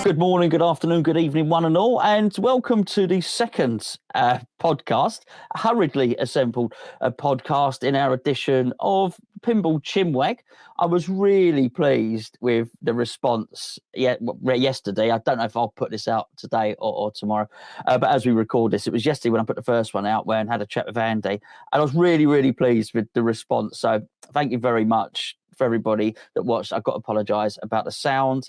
Good morning, good afternoon, good evening, one and all, and welcome to the second podcast, a hurriedly assembled podcast in our edition of Pinball Chinwag. I was really pleased with the response yesterday. I don't know if I'll put this out today or tomorrow, but as we record this, it was yesterday when I put the first one out when I had a chat with Andy, and I was really, really pleased with the response. So thank you very much for everybody that watched. I've got to apologise about the sound.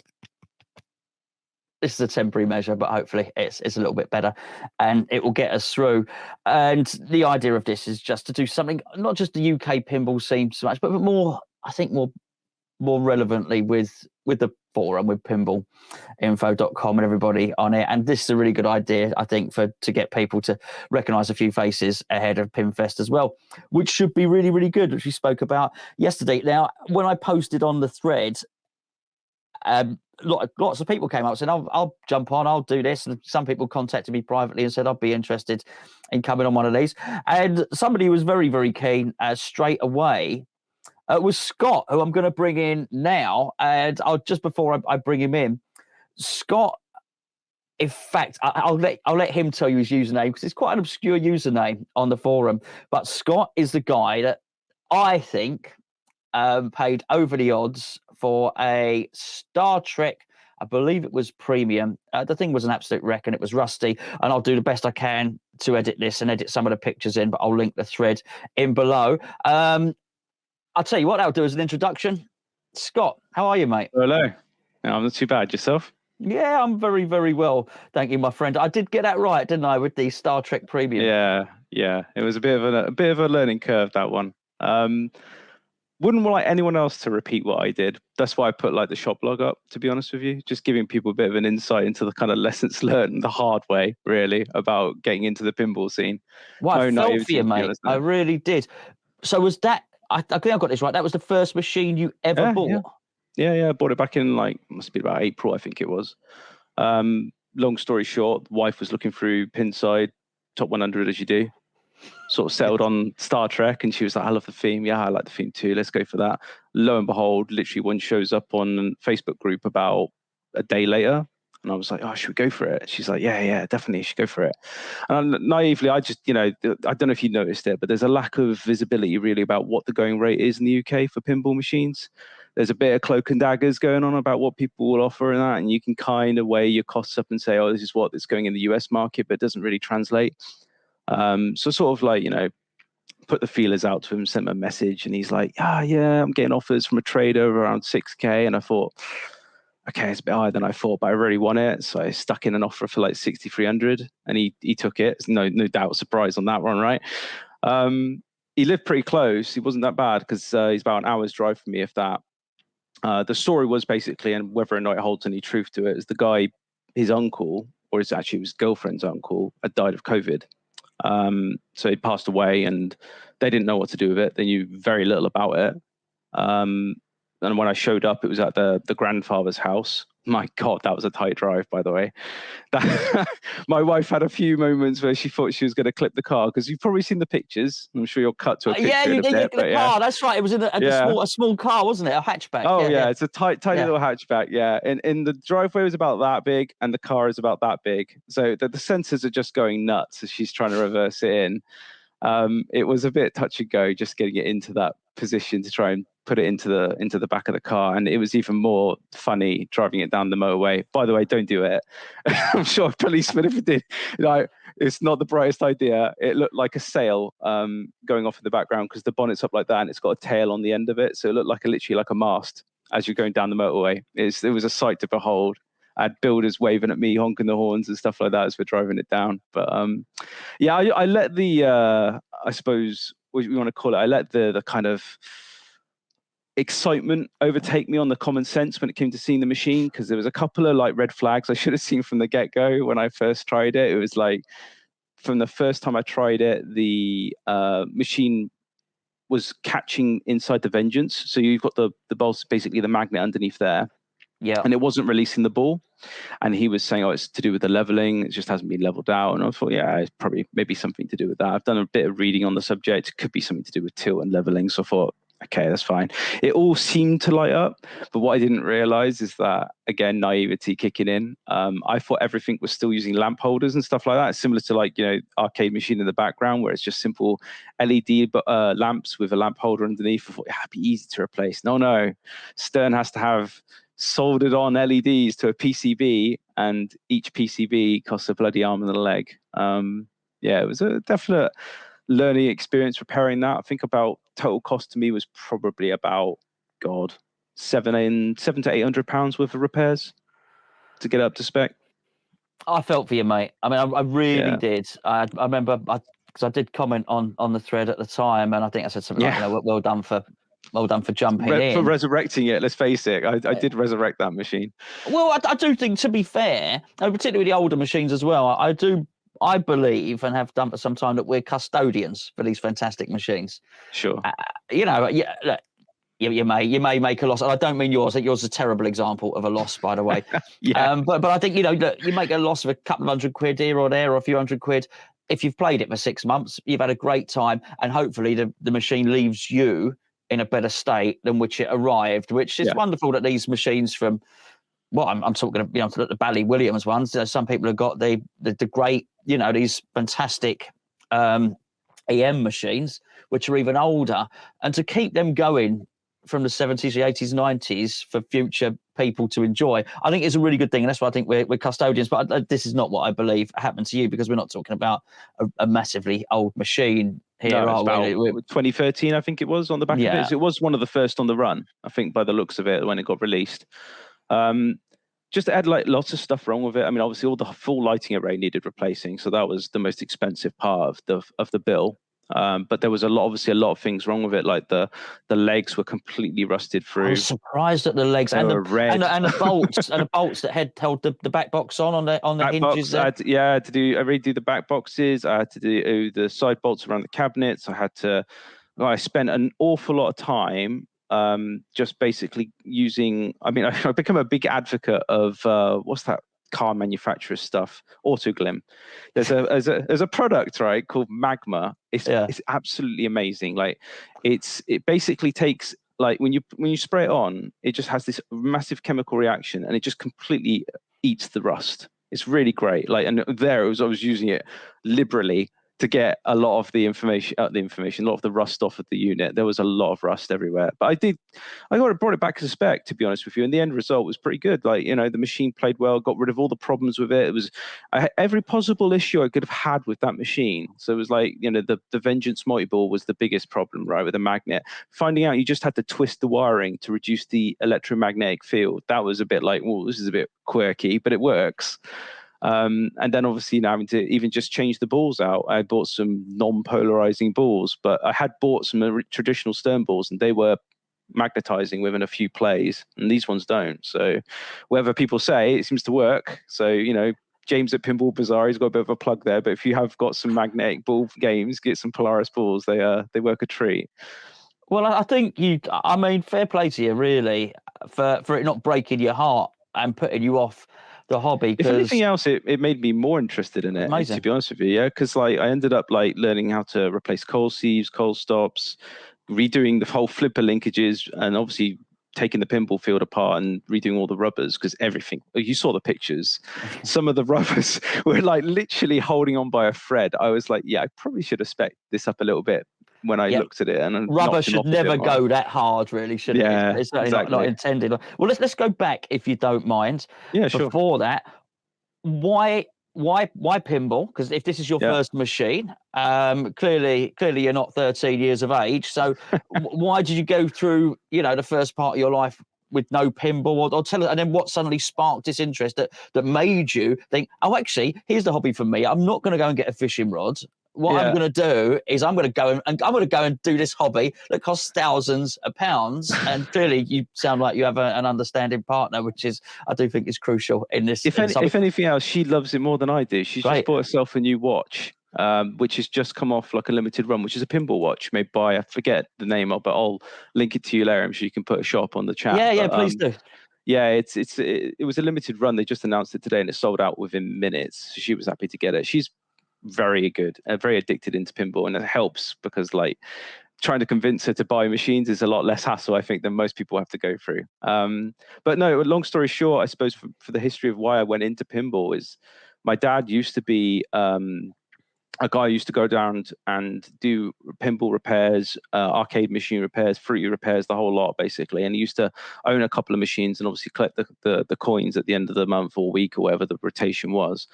This is a temporary measure, but hopefully it's a little bit better and it will get us through. And the idea of this is just to do something, not just the UK pinball scene so much, but more, I think more relevantly with the forum, with pinballinfo.com and everybody on it. And this is a really good idea, I think, to get people to recognise a few faces ahead of Pinfest as well, which should be really, really good, which we spoke about yesterday. Now, when I posted on the thread, lots of people came up saying, I'll jump on, I'll do this. And some people contacted me privately and said, I'd be interested in coming on one of these. And somebody who was very, very keen straight away was Scott, who I'm going to bring in now. And just before I bring him in, Scott, in fact, I'll let him tell you his username because it's quite an obscure username on the forum. But Scott is the guy that I think paid over the odds for a Star Trek, I believe it was premium. The thing was an absolute wreck and it was rusty, and I'll do the best I can to edit this and edit some of the pictures in, but I'll link the thread in below. I'll tell you what I'll do as an introduction. Scott, how are you, mate? Hello. No, I'm not too bad. Yourself? Yeah, I'm very, very well. Thank you, my friend. I did get that right, didn't I, with the Star Trek premium? Yeah. It was a bit of a learning curve, that one. Wouldn't like anyone else to repeat what I did. That's why I put like the shop log up, to be honest with you, just giving people a bit of an insight into the kind of lessons learned the hard way, really, about getting into the pinball scene. Well, I felt for you, mate. I really did. So was that, I think I got this right, that was the first machine you ever bought? Yeah. I bought it back in must be about April, I think it was. Long story short, the wife was looking through Pinside, top 100 as you do. Sort of settled on Star Trek, and she was like, I love the theme. Yeah, I like the theme too. Let's go for that. Lo and behold, literally one shows up on a Facebook group about a day later, and I was like, oh, should we go for it? She's like, yeah, definitely, you should go for it. And naively, I just, I don't know if you noticed it, but there's a lack of visibility really about what the going rate is in the UK for pinball machines. There's a bit of cloak and daggers going on about what people will offer and that, and you can kind of weigh your costs up and say, oh, this is what it's going in the US market, but it doesn't really translate. So sort of like, put the feelers out to him, sent him a message, and he's like, yeah, I'm getting offers from a trader around 6K. And I thought, okay, it's a bit higher than I thought, but I really want it. So I stuck in an offer for like 6,300, and he took it. No doubt surprise on that one, right? He lived pretty close. He wasn't that bad because he's about an hour's drive from me, if that. The story was basically, and whether or not it holds any truth to it, is the guy, his uncle, or it's actually his girlfriend's uncle, had died of COVID. So he passed away and they didn't know what to do with it. They knew very little about it. And when I showed up, it was at the grandfather's house. My God, that was a tight drive, by the way. My wife had a few moments where she thought she was going to clip the car, because you've probably seen the pictures. I'm sure you'll cut to a picture in a bit. The car, that's right. It was in a small car, wasn't it? A hatchback. Oh, yeah. It's a tiny little hatchback, yeah. And the driveway was about that big, and the car is about that big. So the sensors are just going nuts as she's trying to reverse it in. It was a bit touch and go, just getting it into that position to try and put it into the back of the car, and it was even more funny driving it down the motorway. By the way, don't do it. I'm sure a policeman, if it did, it's not the brightest idea. It looked like a sail going off in the background because the bonnet's up like that, and it's got a tail on the end of it, so it looked like literally like a mast as you're going down the motorway. It was a sight to behold. I had builders waving at me, honking the horns and stuff like that as we're driving it down. But I let the I suppose what you want to call it, I let the kind of excitement overtake me on the common sense when it came to seeing the machine, because there was a couple of like red flags I should have seen from the get-go when I first tried it. It was like, from the first time I tried it, the machine was catching inside the Vengeance. So you've got the bolts, basically the magnet underneath there. Yeah. And it wasn't releasing the ball. And he was saying, oh, it's to do with the leveling. It just hasn't been leveled out. And I thought, yeah, it's probably maybe something to do with that. I've done a bit of reading on the subject. It could be something to do with tilt and leveling. So I thought, okay, that's fine. It all seemed to light up, but what I didn't realize is that, again, naivety kicking in. I thought everything was still using lamp holders and stuff like that, similar to like, arcade machine in the background where it's just simple LED lamps with a lamp holder underneath. I thought, it'd be easy to replace. No. Stern has to have soldered on LEDs to a PCB, and each PCB costs a bloody arm and a leg. It was a definite learning experience repairing that. I think about total cost to me was probably about £700 to £800 worth of repairs to get up to spec. I felt for you, mate. I mean, I really did. I remember because I did comment on the thread at the time, and I think I said something like, well done for jumping in. For resurrecting it, let's face it. I did resurrect that machine. Well, I do think, to be fair, particularly with the older machines as well, I believe, and have done for some time, that we're custodians for these fantastic machines. Sure. Look, you may make a loss, and I don't mean yours. I think yours is a terrible example of a loss, by the way. But I think look, you make a loss of a couple of £100 here or there, or a few £100. If you've played it for 6 months, you've had a great time, and hopefully the machine leaves you in a better state than which it arrived. Which is wonderful that these machines from, well, I'm talking of, the Bally Williams ones. Some people have got the great, these fantastic EM machines, which are even older, and to keep them going from the 70s, the 80s, 90s for future people to enjoy, I think is a really good thing. And that's why I think we're custodians. But this is not what I believe happened to you, because we're not talking about a massively old machine here. No, about 2013, I think it was, on the back of it. It was one of the first on the run, I think, by the looks of it, when it got released. Just had like lots of stuff wrong with it. I mean, obviously all the full lighting array needed replacing, so that was the most expensive part of the bill. But there was obviously a lot of things wrong with it, like the legs were completely rusted through. I was surprised at the legs and the bolts and the bolts that held the back box on the hinges. I had to redo the back boxes. I had to do the side bolts around the cabinets. I spent an awful lot of time just basically using. I mean, I've become a big advocate of what's that car manufacturer stuff, Autoglim. There's a product, right, called Magma. It's absolutely amazing. Like it basically takes, like, when you spray it on, it just has this massive chemical reaction and it just completely eats the rust. It's really great. Like, and I was using it liberally to get a lot of the information, a lot of the rust off of the unit. There was a lot of rust everywhere. But I brought it back to spec, to be honest with you. And the end result was pretty good. Like, the machine played well, got rid of all the problems with it. It was every possible issue I could have had with that machine. So it was like, the Vengeance multi-ball was the biggest problem, right, with the magnet. Finding out you just had to twist the wiring to reduce the electromagnetic field. That was a bit like, well, this is a bit quirky, but it works. And then obviously now having to even just change the balls out. I bought some non-polarizing balls, but I had bought some traditional Stern balls and they were magnetizing within a few plays, and these ones don't. So whatever people say, it seems to work. So, James at Pinball Bazaar, he's got a bit of a plug there, but if you have got some magnetic ball games, get some Polaris balls. They work a treat. Well, I think fair play to you, really, for it not breaking your heart and putting you off the hobby. If anything else, it made me more interested in it. Amazing. To be honest with you, because I ended up learning how to replace coal sieves, coal stops, redoing the whole flipper linkages, and obviously taking the pinball field apart and redoing all the rubbers, because everything, you saw the pictures, some of the rubbers were like literally holding on by a thread. I was like, I probably should have spec'd this up a little bit when I looked at it. And rubber should never go that hard, really, should it? It's certainly exactly. not intended. Well, let's go back, if you don't mind. Yeah, sure. Before that, why pinball? Because if this is your first machine, clearly you're not 13 years of age. So why did you go through, the first part of your life with no pinball? Or tell us, and then what suddenly sparked this interest that made you think, oh, actually, here's the hobby for me. I'm not going to go and get a fishing rod. What I'm going to do is I'm going to go and do this hobby that costs thousands of pounds. And clearly, you sound like you have an understanding partner, which I do think is crucial in this. If anything else, she loves it more than I do. She's just bought herself a new watch, which has just come off like a limited run, which is a pinball watch made by, I forget the name of, but I'll link it to you later. I'm sure you can put a shop on the chat. Yeah, please do. Yeah, it was a limited run. They just announced it today, and it sold out within minutes. So she was happy to get it. She's very good, very addicted into pinball, and it helps because trying to convince her to buy machines is a lot less hassle, I think, than most people have to go through. But no, long story short, I suppose for the history of why I went into pinball is my dad used to be a guy who used to go down and do pinball repairs, arcade machine repairs, fruity repairs, the whole lot, basically. And he used to own a couple of machines and obviously collect the coins at the end of the month or week or whatever the rotation was.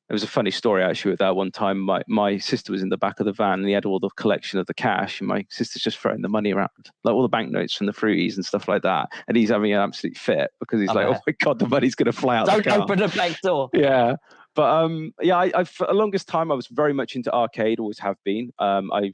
It was a funny story actually with that. One time my sister was in the back of the van and he had all the collection of the cash, and my sister's just throwing the money around, like all the banknotes from the fruities and stuff like that, and he's having an absolute fit because he's like, oh my god, the money's gonna fly out the car. Don't open the back door. Yeah. But I for the longest time I was very much into arcade, always have been. I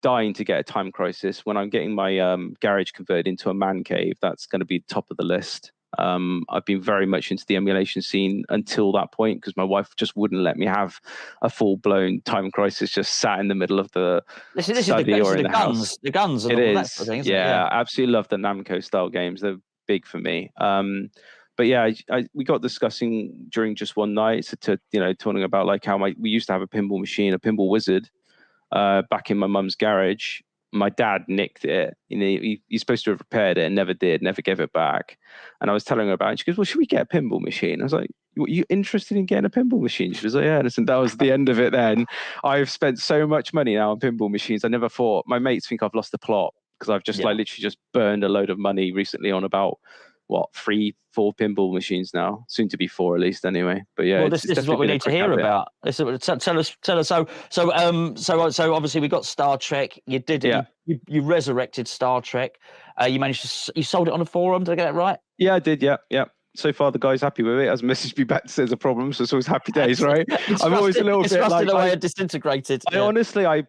dying to get a Time Crisis. When I'm getting my garage converted into a man cave, that's going to be top of the list. I've been very much into the emulation scene until that point because my wife just wouldn't let me have a full-blown Time Crisis just sat in the middle of the study or in the house. The guns and it all is. that sort of thing, isn't Yeah, it? I absolutely love the Namco style games. They're big for me. But yeah, we got discussing during just one night, talking about like how we used to have a pinball machine, a pinball wizard, back in my mum's garage. My dad nicked it. He's supposed to have repaired it and never did, never gave it back. And I was telling her about it. She goes, well, should we get a pinball machine? I was like, are you interested in getting a pinball machine? She was like, yeah. And that was the end of it then. I've spent so much money now on pinball machines. I never thought, my mates think I've lost the plot because I've just literally just burned a load of money recently on about 3-4 pinball machines now, soon to be 4 at least anyway. But yeah, well, this is what we need to hear about. Tell us. So obviously we got Star Trek. You did it. Yeah. You resurrected Star Trek. You managed to you sold it on a forum. Did I get that right? Yeah, I did. Yeah. So far, the guy's happy with it. Hasn't messaged me back to say there's a problem, so it's always happy days, right? I'm always a little bit like, in a way disintegrated. I honestly, I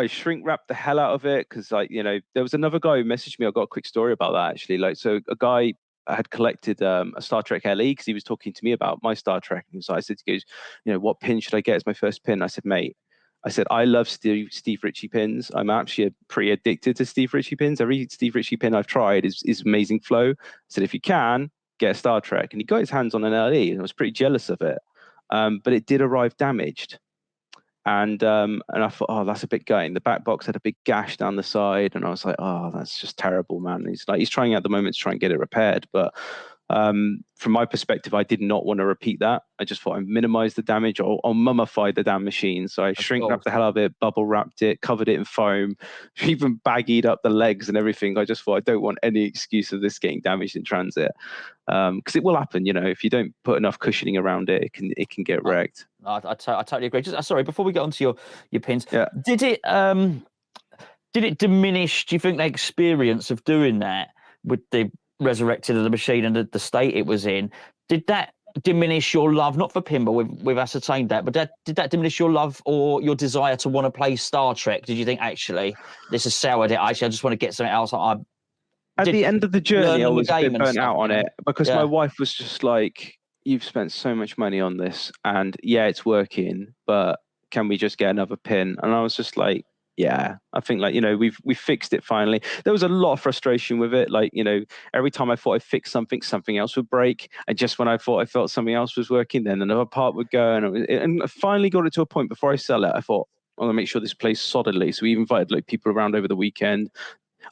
shrink wrapped the hell out of it because, there was another guy who messaged me. I got a quick story about that actually. So a guy had collected a Star Trek LE because he was talking to me about my Star Trek, and so I said, he goes, what pin should I get as my first pin? I said, mate, I love Steve Ritchie pins. I'm actually pretty addicted to Steve Ritchie pins. Every Steve Ritchie pin I've tried is amazing flow. I said, if you can, get a Star Trek. And he got his hands on an LE and I was pretty jealous of it. But it did arrive damaged. And I thought, oh, that's a bit gutting. The back box had a big gash down the side, and I was like, oh, that's just terrible, man. He's trying at the moment to try and get it repaired, but from my perspective, I did not want to repeat that. I just thought I'd minimize the damage or mummify the damn machine. So I shrink wrapped the hell out of it, bubble wrapped it, covered it in foam, even baggied up the legs and everything. I just thought I don't want any excuse of this getting damaged in transit, because it will happen. If you don't put enough cushioning around it, it can get wrecked. I totally agree. Sorry, before we get on to your pins, did it diminish, do you think, the experience of doing that with the resurrected of the machine and the state it was in? Did that diminish your love, not for pinball, we've ascertained that, but did that diminish your love or your desire to want to play Star Trek? Did you think, actually, this has soured it? Actually, I just want to get something else. At the end of the journey, I was a bit burnt out on it because my wife was just like, you've spent so much money on this and it's working, but can we just get another pin? And I was just like, yeah, I think we've fixed it finally. There was a lot of frustration with it. Every time I thought I fixed something else would break. And just when I thought I felt something else was working, then another part would go. And I finally got it to a point before I sell it. I thought, I'm going to make sure this plays solidly. So we invited people around over the weekend.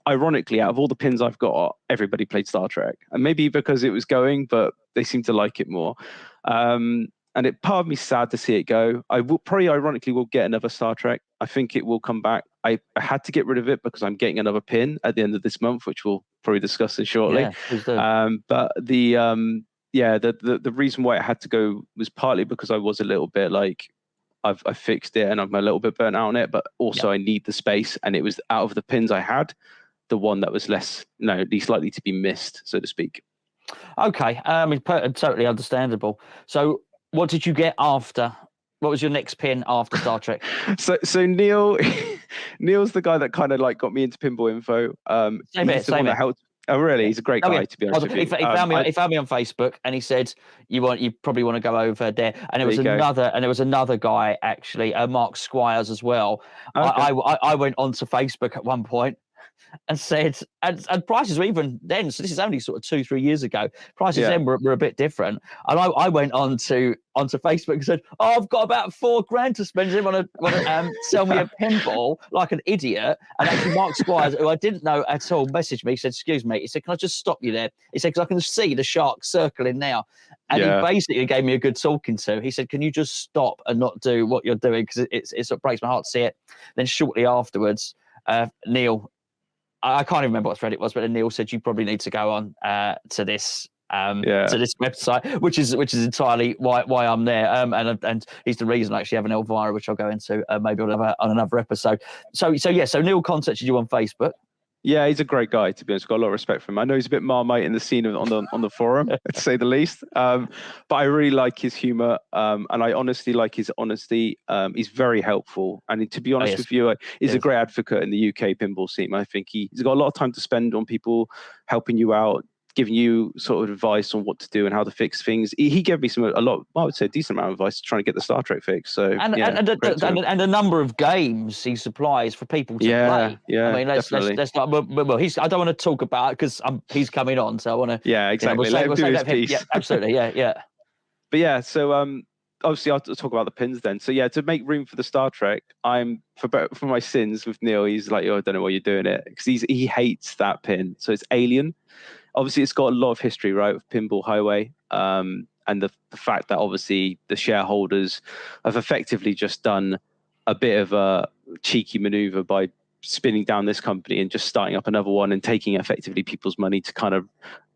Ironically, out of all the pins I've got, everybody played Star Trek. And maybe because it was going, but they seem to like it more. And part of me sad to see it go. I will probably, ironically, will get another Star Trek. I think it will come back. I had to get rid of it because I'm getting another pin at the end of this month, which we'll probably discuss shortly. But the reason why it had to go was partly because I was a little bit like, I've fixed it and I'm a little bit burnt out on it, but also I need the space. And it was out of the pins I had, the one that was least likely to be missed, so to speak. Okay, totally understandable. So what did you get after? What was your next pin after Star Trek? So Neil's the guy that kind of got me into pinball info. Same helped. Oh, really? He's a great guy, to be honest with you. He found me on Facebook, and he said, "You probably want to go over there." And there was another guy actually, Mark Squires as well. Okay. I went onto Facebook at one point. and said, and prices were even then, so this is only sort of 2-3 years ago, prices Yeah. then were a bit different. And I went onto Facebook and said, oh, I've got about $4,000 to spend. Does anyone want to sell me a pinball like an idiot? And actually Mark Squires, who I didn't know at all, messaged me. He said, excuse me. He said, can I just stop you there? He said, because I can see the shark circling now. And he basically gave me a good talking to. He said, can you just stop and not do what you're doing? Because it sort of breaks my heart to see it. Then shortly afterwards, Neil, I can't even remember what thread it was, but then Neil said, you probably need to go on to this website, which is entirely why I'm there. And he's the reason I actually have an Elvira, which I'll go into maybe on another episode. So Neil contacted you on Facebook. Yeah, he's a great guy, to be honest. Got a lot of respect for him. I know he's a bit Marmite in the scene on the forum, to say the least. But I really like his humor, and I honestly like his honesty. He's very helpful, and to be honest with you, he's a great advocate in the UK pinball scene. I think he's got a lot of time to spend on people helping you out, giving you sort of advice on what to do and how to fix things. He gave me I would say a decent amount of advice to try and get the Star Trek fixed. So and a number of games he supplies for people to play. Yeah, I mean, let's not. Well, I don't want to talk about it because he's coming on, so I want to. Yeah, exactly. Let him do his piece. Yeah, absolutely. Yeah. But yeah, so obviously I'll talk about the pins then. So yeah, to make room for the Star Trek, I'm for my sins with Neil. He's like, I don't know why you're doing it, because he hates that pin. So it's Alien. Obviously, it's got a lot of history, right, with Pinball Highway, and the fact that obviously the shareholders have effectively just done a bit of a cheeky maneuver by spinning down this company and just starting up another one and taking effectively people's money to kind of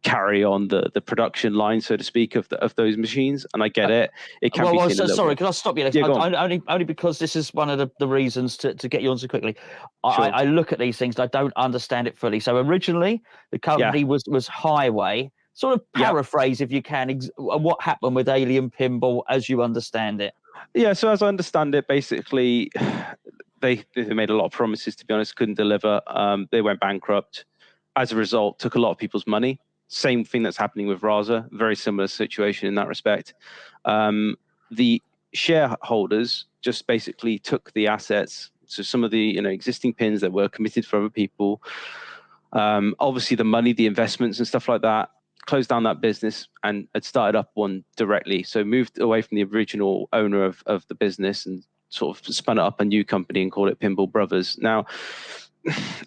carry on the production line, so to speak, of those machines. And I get it. It can be seen sorry, can I stop you there? Only because this is one of the reasons to get you on so quickly. I look at these things and I don't understand it fully. So originally the company was Highway. Sort of paraphrase, if you can, what happened with Alien Pinball as you understand it. Yeah, so as I understand it, basically they made a lot of promises, to be honest, couldn't deliver. They went bankrupt. As a result, took a lot of people's money. Same thing that's happening with Raza, very similar situation in that respect. The shareholders just basically took the assets, so some of the existing pins that were committed for other people, obviously the money, the investments and stuff like that, closed down that business and had started up one directly. So moved away from the original owner of the business and sort of spun it up a new company and called it Pinball Brothers. Now,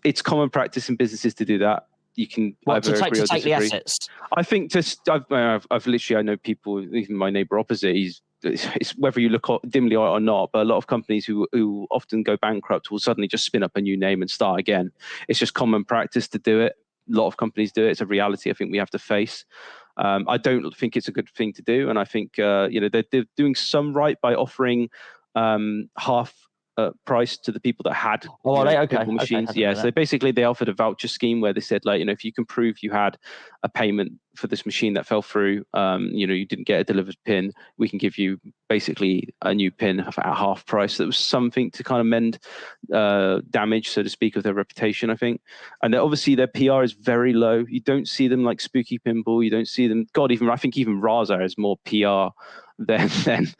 it's common practice in businesses to do that. You can either agree or disagree. The assets. I think I've literally, I know people, even my neighbor opposite, it's whether you look dimly or not, but a lot of companies who often go bankrupt will suddenly just spin up a new name and start again. It's just common practice to do it. A lot of companies do it. It's a reality I think we have to face. I don't think it's a good thing to do. And I think, they're doing some right by offering half price to the people that had machines. So basically they offered a voucher scheme where they said, if you can prove you had a payment for this machine that fell through, you didn't get a delivered pin, we can give you basically a new pin at half price. That was something to kind of mend damage, so to speak, of their reputation, I think. And obviously their PR is very low. You don't see them like Spooky Pinball. You don't see them. I think even Raza has more PR than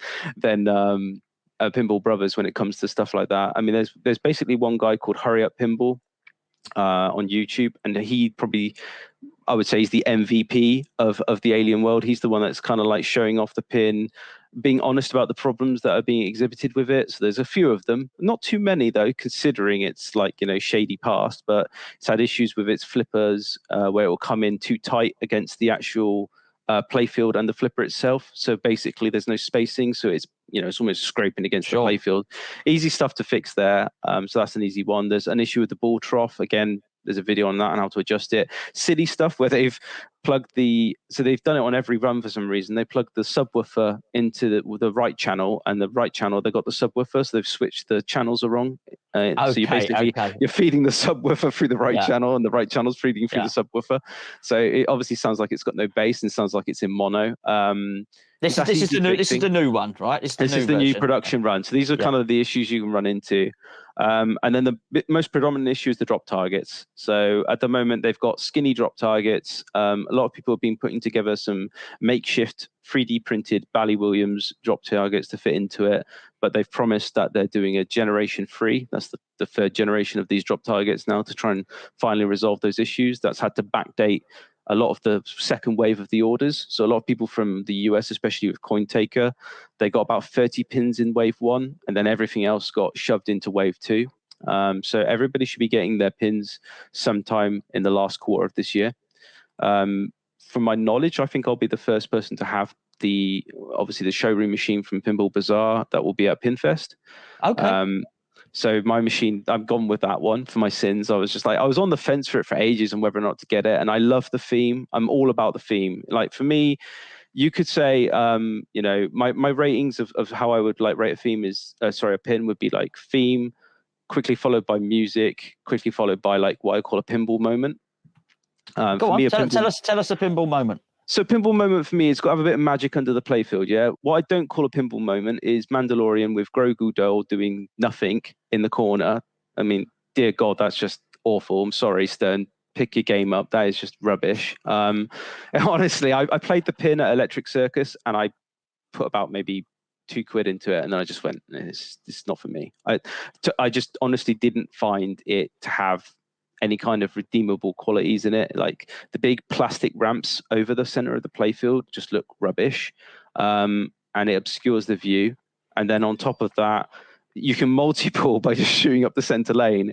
Pinball Brothers when it comes to stuff like that. I mean, there's basically one guy called Hurry Up Pinball on YouTube, and he probably, I would say, he's the MVP of the Alien world. He's the one that's kind of like showing off the pin, being honest about the problems that are being exhibited with it. So there's a few of them, not too many though, considering it's like, shady past, but it's had issues with its flippers where it will come in too tight against the actual playfield and the flipper itself. So basically there's no spacing, so it's it's almost scraping against the playfield. Easy stuff to fix there. So that's an easy one. There's an issue with the ball trough. Again, there's a video on that and how to adjust it. Silly stuff where they've plugged so they've done it on every run for some reason. They plugged the subwoofer into the right channel, and the right channel they got the subwoofer, so they've switched the channels are wrong. So you basically you're feeding the subwoofer through the right channel, and the right channel's feeding through the subwoofer. So it obviously sounds like it's got no bass and sounds like it's in mono. This is the new one, right? This is the new production run. So these are kind of the issues you can run into. And then the most predominant issue is the drop targets. So at the moment, they've got skinny drop targets. A lot of people have been putting together some makeshift 3D printed Bally Williams drop targets to fit into it. But they've promised that they're doing a generation 3. That's the third generation of these drop targets now to try and finally resolve those issues. That's had to backdate a lot of the second wave of the orders. So a lot of people from the US, especially with CoinTaker, they got about 30 pins in wave 1, and then everything else got shoved into wave 2. So everybody should be getting their pins sometime in the last quarter of this year. From my knowledge, I think I'll be the first person to have obviously the showroom machine from Pinball Bazaar that will be at Pinfest. Okay. So my machine, I've gone with that one for my sins. I was on the fence for it for ages and whether or not to get it. And I love the theme. I'm all about the theme. Like for me, you could say, my ratings of how I would like rate a theme is, a pin would be like theme, quickly followed by music, quickly followed by like what I call a pinball moment. Go on, tell us a pinball moment. So pinball moment for me, it's got to have a bit of magic under the playfield, yeah? What I don't call a pinball moment is Mandalorian with Grogu Dole doing nothing in the corner. I mean, dear God, that's just awful. I'm sorry, Stern. Pick your game up. That is just rubbish. Honestly, I played the pin at Electric Circus and I put about maybe £2 into it, and then I just went, it's not for me. I just honestly didn't find it to have any kind of redeemable qualities in it. Like the big plastic ramps over the center of the playfield just look rubbish, and it obscures the view. And then on top of that, you can multi-ball by just shooting up the center lane.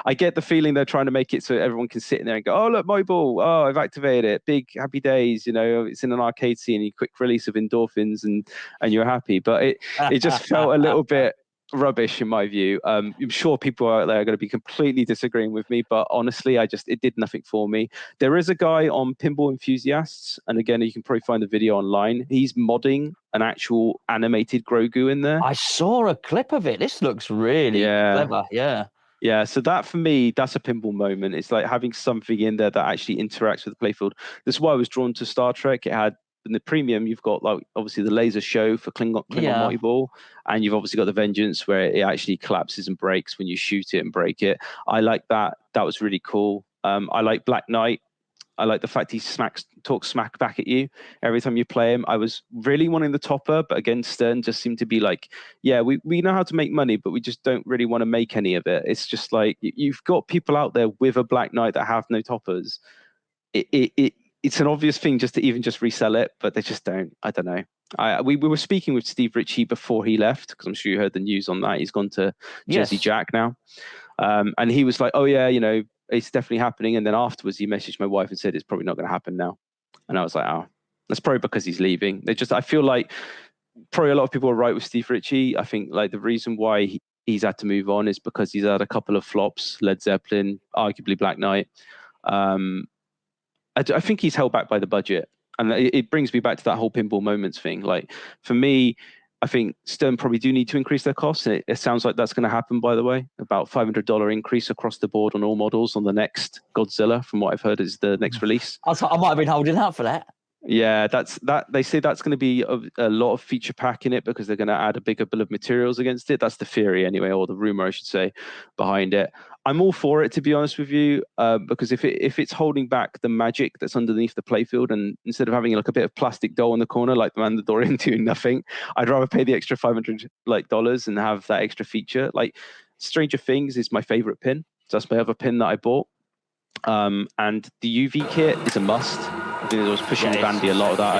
I get the feeling they're trying to make it so everyone can sit in there and go, oh, look, my ball. Oh, I've activated it. Big happy days. It's in an arcade scene, a quick release of endorphins and you're happy. But it just felt a little bit rubbish in my view. I'm sure people out there are going to be completely disagreeing with me, but honestly, it did nothing for me. There is a guy on Pinball Enthusiasts, and again, you can probably find the video online. He's modding an actual animated Grogu in there. I saw a clip of it. This looks really clever. Yeah, so that for me, that's a pinball moment. It's like having something in there that actually interacts with the playfield. This is why I was drawn to Star Trek. It had in the premium, you've got like obviously the laser show for Klingon multi-ball, and you've obviously got the Vengeance where it actually collapses and breaks when you shoot it and break it. I like that. That was really cool. I like Black Knight. I like the fact he talks smack back at you every time you play him. I was really wanting the topper, but again, Stern just seemed to be like, yeah, we know how to make money, but we just don't really want to make any of it. It's just like you've got people out there with a Black Knight that have no toppers. It's an obvious thing just to resell it, but they just don't. I don't know. We were speaking with Steve Ritchie before he left, because I'm sure you heard the news on that. He's gone to Jersey Jack now. And he was like, oh yeah, it's definitely happening. And then afterwards he messaged my wife and said, it's probably not going to happen now. And I was like, oh, that's probably because he's leaving. I feel like probably a lot of people are right with Steve Ritchie. I think like the reason why he's had to move on is because he's had a couple of flops, Led Zeppelin, arguably Black Knight. I think he's held back by the budget. And it brings me back to that whole pinball moments thing. Like for me, I think Stern probably do need to increase their costs. It sounds like that's going to happen, by the way. About $500 increase across the board on all models on the next Godzilla, from what I've heard is the next release. I might have been holding out for that. Yeah, they say that's going to be a lot of feature pack in it because they're going to add a bigger bill of materials against it. That's the theory anyway, or the rumor I should say, behind it. I'm all for it, to be honest with you, because if it's holding back the magic that's underneath the playfield, and instead of having like a bit of plastic dough in the corner like the Mandalorian doing nothing, I'd rather pay the extra $500 and have that extra feature. Like Stranger Things is my favorite pin. So that's my other pin that I bought. And the UV kit is a must. I think I was pushing with Andy a lot of that.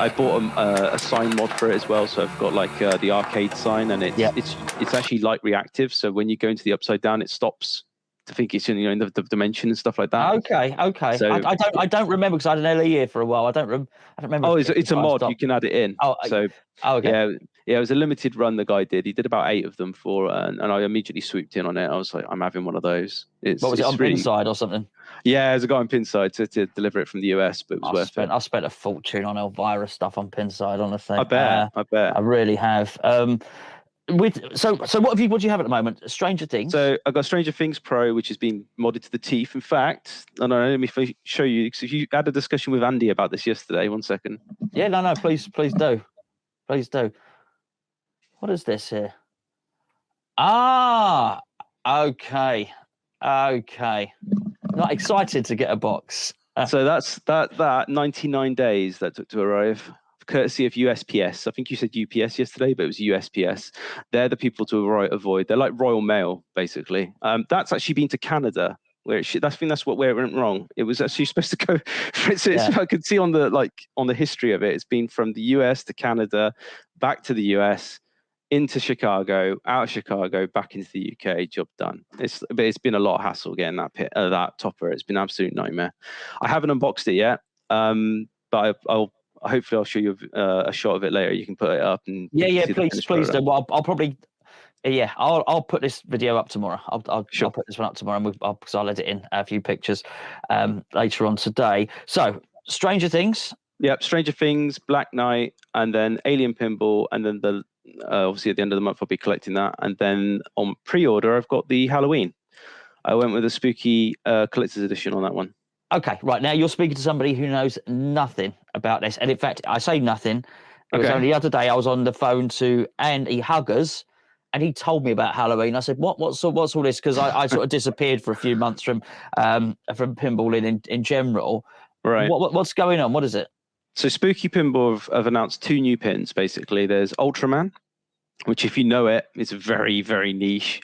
I bought a sign mod for it as well. So I've got like the arcade sign, and it's actually light reactive. So when you go into the upside down, it stops to think it's in the dimension and stuff like that. Okay. So I don't remember because I had an LE here for a while. I don't remember. Oh, it's a mod. You can add it in. Okay. Yeah, it was a limited run the guy did. He did about 8 of them and I immediately swooped in on it. I was like, I'm having one of those. What was it on Pinside or something? Yeah, there's a guy on Pinside to deliver it from the US, but it was worth it. I spent a fortune on Elvira stuff on Pinside, honestly. I bet. I really have. So what do you have at the moment? Stranger Things. So I've got Stranger Things Pro, which has been modded to the teeth. In fact, let me show you, because you had a discussion with Andy about this yesterday. 1 second. Yeah, no, please do. What is this here? Ah, okay. Not excited to get a box. So that's that 99 days that took to arrive, courtesy of USPS. I think you said UPS yesterday, but it was USPS. They're the people to avoid. They're like Royal Mail, basically. That's actually been to Canada, where I think that's where it went wrong. It was actually supposed to go. I could see on the history of it. It's been from the US to Canada, back to the US, into Chicago, out of Chicago, back into the UK. Job done. It's been a lot of hassle getting that topper. It's been an absolute nightmare. I haven't unboxed it yet, but I'll hopefully show you a shot of it later. You can put it up and please do. Well, I'll probably I'll put this video up tomorrow. I'll put this one up tomorrow, and because I'll edit in a few pictures later on today. So Stranger Things. Yep, Stranger Things, Black Knight, and then Alien Pinball, and then obviously at the end of the month I'll be collecting that, and then on pre-order I've got the Halloween. I went with a spooky collector's edition on that one. Okay, right, now you're speaking to somebody who knows nothing about this, and in fact I say nothing. It was only the other day I was on the phone to Andy Huggers, and he told me about Halloween. I said, what's all this? Because I sort of disappeared for a few months from pinballing in general. Right. What's going on? What is it? So Spooky Pinball have announced 2 new pins, basically. There's Ultraman, which, if you know it, is very, very niche.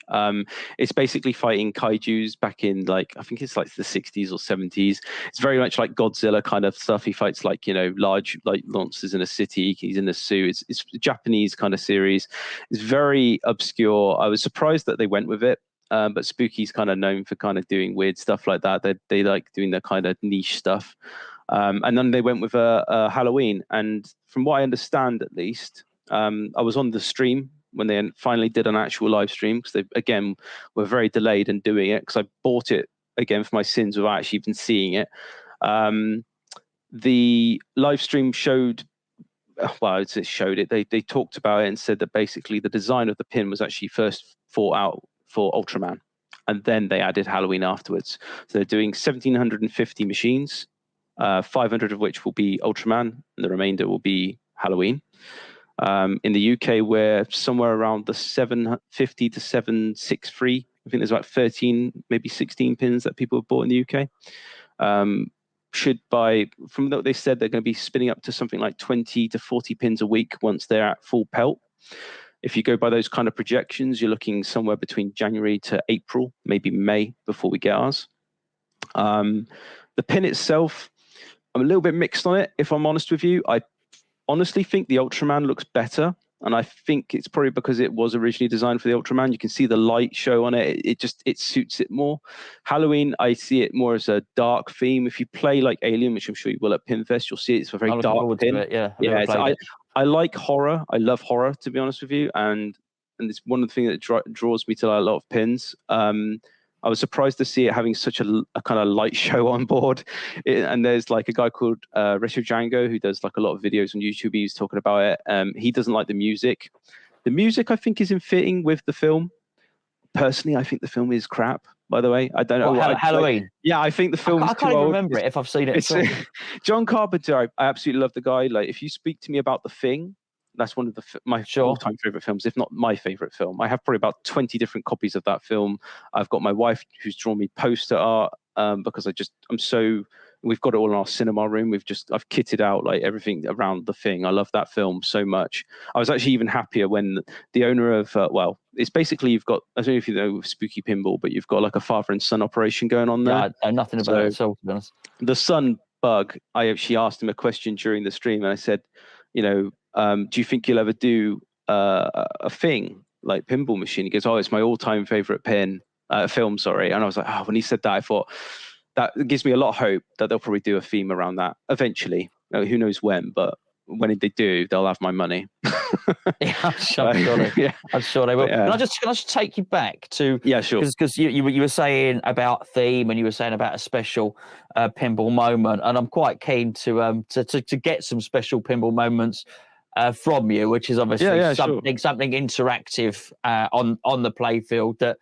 It's basically fighting kaijus back in, I think it's like the 60s or 70s. It's very much like Godzilla kind of stuff. He fights large monsters in a city. He's in a suit. It's a Japanese kind of series. It's very obscure. I was surprised that they went with it. But Spooky's kind of known for kind of doing weird stuff like that. They like doing the kind of niche stuff. And then they went with a Halloween. And from what I understand, at least, I was on the stream when they finally did an actual live stream, because they, again, were very delayed in doing it, because I bought it, again, for my sins without actually even seeing it. The live stream showed, well, it showed it. They talked about it and said that basically the design of the pin was actually first thought out for Ultraman, and then they added Halloween afterwards. So they're doing 1,750 machines, 500 of which will be Ultraman, and the remainder will be Halloween. In the UK, we're somewhere around the 750 to 763. I think there's about 13, maybe 16 pins that people have bought in the UK. From what they said, they're going to be spinning up to something like 20 to 40 pins a week once they're at full pelt. If you go by those kind of projections, you're looking somewhere between January to April, maybe May, before we get ours. The pin itself, I'm a little bit mixed on it, if I'm honest with you. I honestly think the Ultraman looks better, and I think it's probably because it was originally designed for the Ultraman. You can see the light show on it. It suits it more. Halloween, I see it more as a dark theme. If you play like Alien, which I'm sure you will at Pinfest, you'll see it's a very dark pin. I like horror. I love horror, to be honest with you, and it's one of the things that draws me to a lot of pins. I was surprised to see it having such a kind of light show on board. And there's like a guy called Ritchie who does like a lot of videos on YouTube. He's talking about it. He doesn't like the music. The music, I think, is in fitting with the film. Personally, I think the film is crap, by the way. I don't know. Halloween? Yeah, I think the film is too old. I can't even remember it if I've seen it. John Carpenter, I absolutely love the guy. Like, if you speak to me about The Thing, that's one of my all-time favorite films, if not my favorite film. I have probably about 20 different copies of that film. I've got my wife who's drawn me poster art because we've got it all in our cinema room. I've kitted out like everything around The Thing. I love that film so much. I was actually even happier when the owner of, it's basically, you've got, I don't know if you know Spooky Pinball, but you've got like a father and son operation going on there. Yeah, I know nothing about it, so to be honest. The son, Bug, I actually asked him a question during the stream, and I said, do you think you'll ever do a thing like Pinball Machine? He goes, oh, it's my all-time favorite film, sorry. And I was like, when he said that, I thought that gives me a lot of hope that they'll probably do a theme around that eventually. Who knows when, but when they do, they'll have my money. Yeah, I'm sure they will. Yeah. Can I just take you back to sure, because you were saying about theme, and you were saying about a special pinball moment, and I'm quite keen to get some special pinball moments from you, which is obviously something interactive on the playfield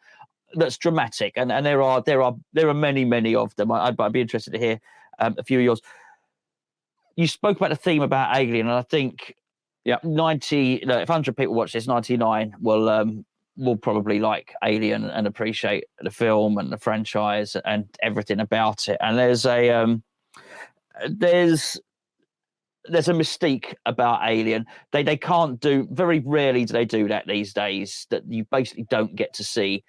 that's dramatic, and there are many of them. I'd be interested to hear a few of yours. You spoke about the theme about Alien, and I think 90, if 100 people watch this, 99 will will probably like Alien and appreciate the film and the franchise and everything about it. And there's a mystique about Alien. They can't do, very rarely do they do that these days, that you basically don't get to see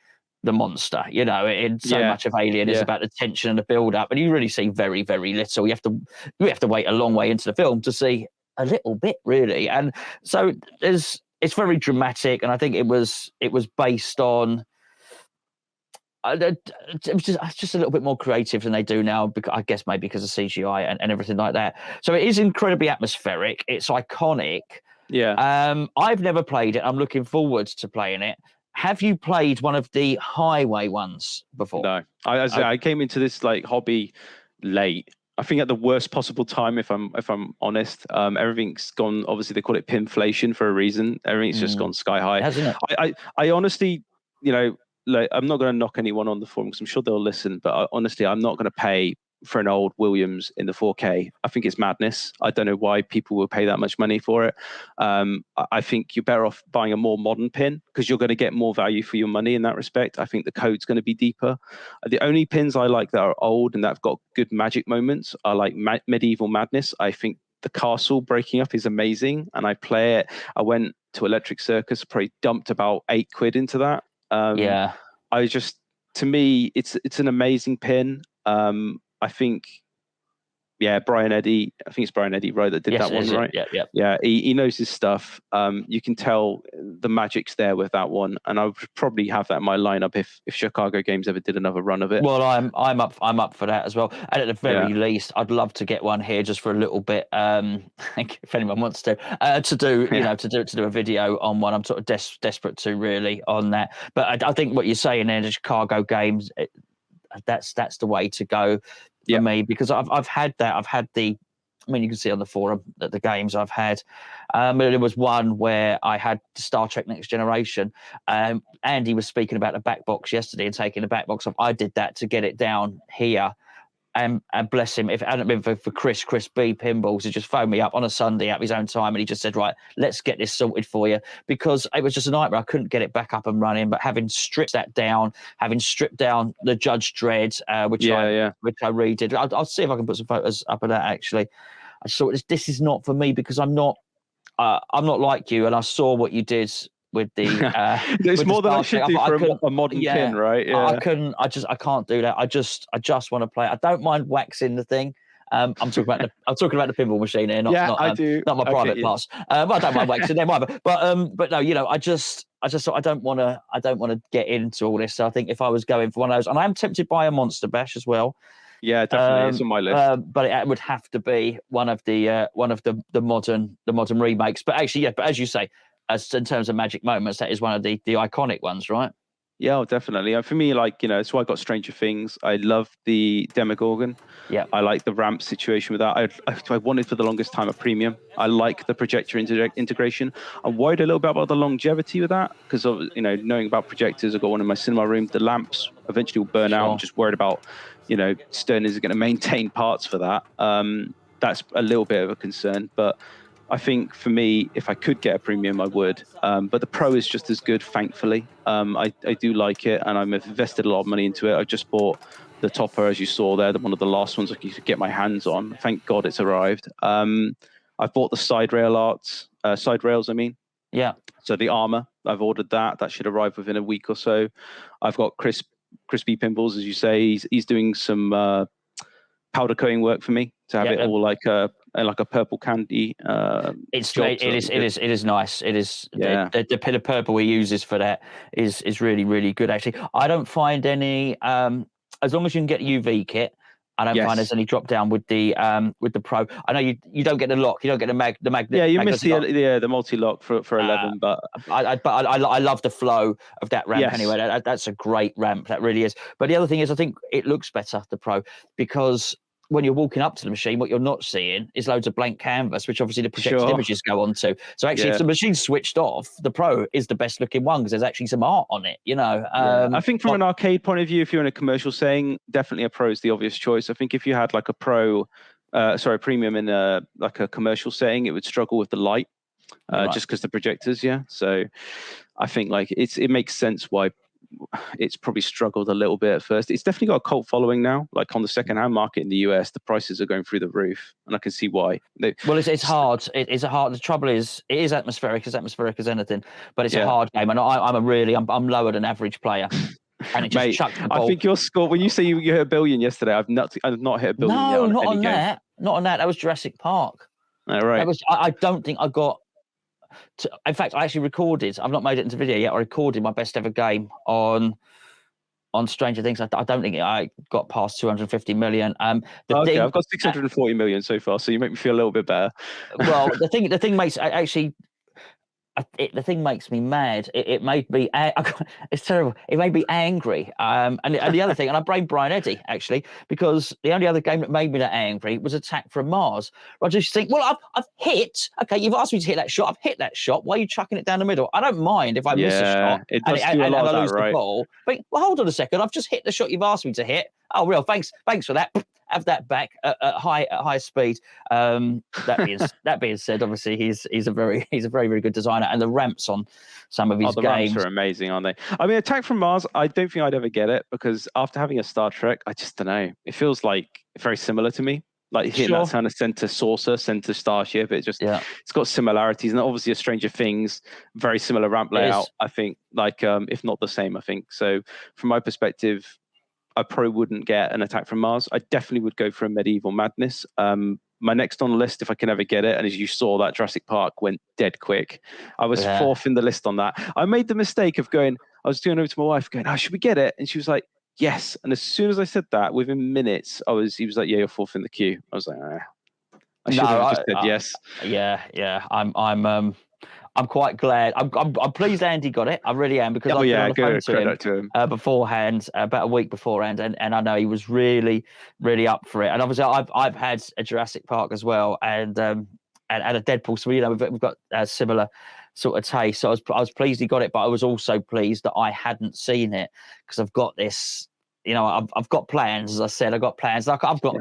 the monster. You know, in so much of Alien is about the tension and the build up, and you really see very, very little. You have to wait a long way into the film to see a little bit, really. And so it's very dramatic, and I think it was based on it's just a little bit more creative than they do now, because I guess maybe because of CGI and everything like that. So it is incredibly atmospheric. It's iconic. Yeah. I've never played it. I'm looking forward to playing it. Have you played one of the highway ones before? No, I came into this like hobby late. I think at the worst possible time, if I'm honest. Everything's gone. Obviously, they call it pinflation for a reason. Everything's just gone sky high. Hasn't it? I honestly, like, I'm not going to knock anyone on the forum because I'm sure they'll listen. But honestly, I'm not going to pay for an old Williams in the 4K. I think it's madness. I don't know why people will pay that much money for it. I think you're better off buying a more modern pin because you're going to get more value for your money in that respect. I think the code's going to be deeper. The only pins I like that are old and that have got good magic moments are like Medieval Madness. I think the castle breaking up is amazing, and I play it. I went to Electric Circus, probably dumped about £8 into that. To me, it's an amazing pin. I think, Brian Eddy. I think it's Brian Eddy, right? That did that one, right? Yeah. He knows his stuff. You can tell the magic's there with that one, and I would probably have that in my lineup if Chicago Games ever did another run of it. Well, I'm up for that as well. And at the very least, I'd love to get one here just for a little bit. If anyone wants to do to do a video on one, I'm sort of desperate to really on that. But I think what you're saying there, the Chicago Games, that's the way to go for me, because I've had that. I've had you can see on the forum that the games I've had. But there was one where I had Star Trek Next Generation. Andy was speaking about the back box yesterday and taking the back box off. I did that to get it down here. And bless him, if it hadn't been for Chris B Pinballs, he just phoned me up on a Sunday at his own time, and he just said, right, let's get this sorted for you, because it was just a nightmare. I couldn't get it back up and running. But having stripped that down, having stripped down the Judge Dredd, which I redid, I'll see if I can put some photos up of that. Actually, I saw this is not for me, because I'm not like you, and I saw what you did with the it's more than I should do for a modern pin, right? I can't do that. I just want to play. I don't mind waxing the thing. I'm talking about the pinball machine here, not my private parts. But I don't mind waxing them either. But no, I just thought I don't want to get into all this. So I think if I was going for one of those, and I am tempted by a Monster Bash as well. Yeah, definitely, it's on my list. But it would have to be one of the modern remakes. But actually, but as you say, as in terms of magic moments, that is one of the iconic ones, right? Yeah, definitely. For me, that's why I got Stranger Things. I love the Demogorgon. Yeah, I like the ramp situation with that. I wanted for the longest time a premium. I like the projector integration. I'm worried a little bit about the longevity with that, because of knowing about projectors. I've got one in my cinema room. The lamps eventually will burn out. I'm just worried about Stern is going to maintain parts for that. That's a little bit of a concern, but I think for me, if I could get a premium, I would. But the Pro is just as good, thankfully. I do like it, and I've invested a lot of money into it. I just bought the topper, as you saw there, one of the last ones I could get my hands on. Thank God it's arrived. I've bought the side rails, I mean. Yeah. So the armor, I've ordered that. That should arrive within a week or so. I've got Crispy Pinballs, as you say. He's doing some powder coating work for me to have it all like a purple candy. It is nice. It is the pin of purple he uses for that is really, really good. Actually, I don't find any as long as you can get UV kit. I don't find there's any drop down with the Pro. I know you don't get the lock, you don't get the magnet. Yeah, you miss the multi lock for 11, but I love the flow of that ramp anyway. That's a great ramp, that really is. But the other thing is, I think it looks better, the Pro, because when you're walking up to the machine, what you're not seeing is loads of blank canvas, which obviously the projected images go onto. So actually, if the machine's switched off, the Pro is the best looking one because there's actually some art on it, I think from an arcade point of view, if you're in a commercial setting, definitely a Pro is the obvious choice. I think if you had like a premium in a commercial setting, it would struggle with the light. Just because the projectors, So I think like it makes sense why it's probably struggled a little bit at first. It's definitely got a cult following now. Like on the second-hand market in the US, the prices are going through the roof, and I can see why. Well, it's hard. It's a hard. The trouble is, it is atmospheric as anything, but it's a Yeah. hard game, and I'm lower than average player, and it just Mate, chucks the I ball. think your score, when you say you hit a billion yesterday, I've not hit a billion yet No, on not any on game. that. Not on that. That was Jurassic Park. Oh, right. That was. I don't think I got. In fact, I actually recorded. I've not made it into video yet. I recorded my best ever game on Stranger Things. I don't think I got past 250 million. I've got 640 million so far, so you make me feel a little bit better. Well, the thing makes actually. The thing makes me mad. It made me. It's terrible. It made me angry. And the other thing, and I blame Brian Eddy actually, because the only other game that made me that angry was Attack from Mars. I just think, well, I've hit. Okay, you've asked me to hit that shot. I've hit that shot. Why are you chucking it down the middle? I don't mind if I miss a shot it does do a lot of I that, lose the ball. But well, hold on a second. I've just hit the shot you've asked me to hit. Oh, real. Thanks for that. Have that back at high speed. That being said, obviously he's a very very good designer, and the ramps on some of his the games ramps are amazing, aren't they? I mean, Attack from Mars, I don't think I'd ever get it, because after having a Star Trek, I just don't know. It feels like very similar to me. Like hitting that kind of center starship. It's got similarities, and obviously a Stranger Things, very similar ramp layout. I think, like if not the same. I think so. From my perspective, I probably wouldn't get an Attack from Mars. I definitely would go for a Medieval Madness. My next on the list, if I can ever get it, and as you saw, that Jurassic Park went dead quick. I was fourth in the list on that. I made the mistake of I was doing over to my wife, going, "Oh, should we get it?" And she was like, "Yes." And as soon as I said that, within minutes, he was like, "Yeah, you're fourth in the queue." I was like, I should have just said yes. Yeah. I'm quite glad. I'm pleased Andy got it. I really am, because I've been on the phone to him beforehand, about a week beforehand, and I know he was really, really up for it. And obviously, I've had a Jurassic Park as well, and a Deadpool. So we've got a similar sort of taste. So I was pleased he got it, but I was also pleased that I hadn't seen it, because I've got this. I've got plans. As I said, I've got plans. I've got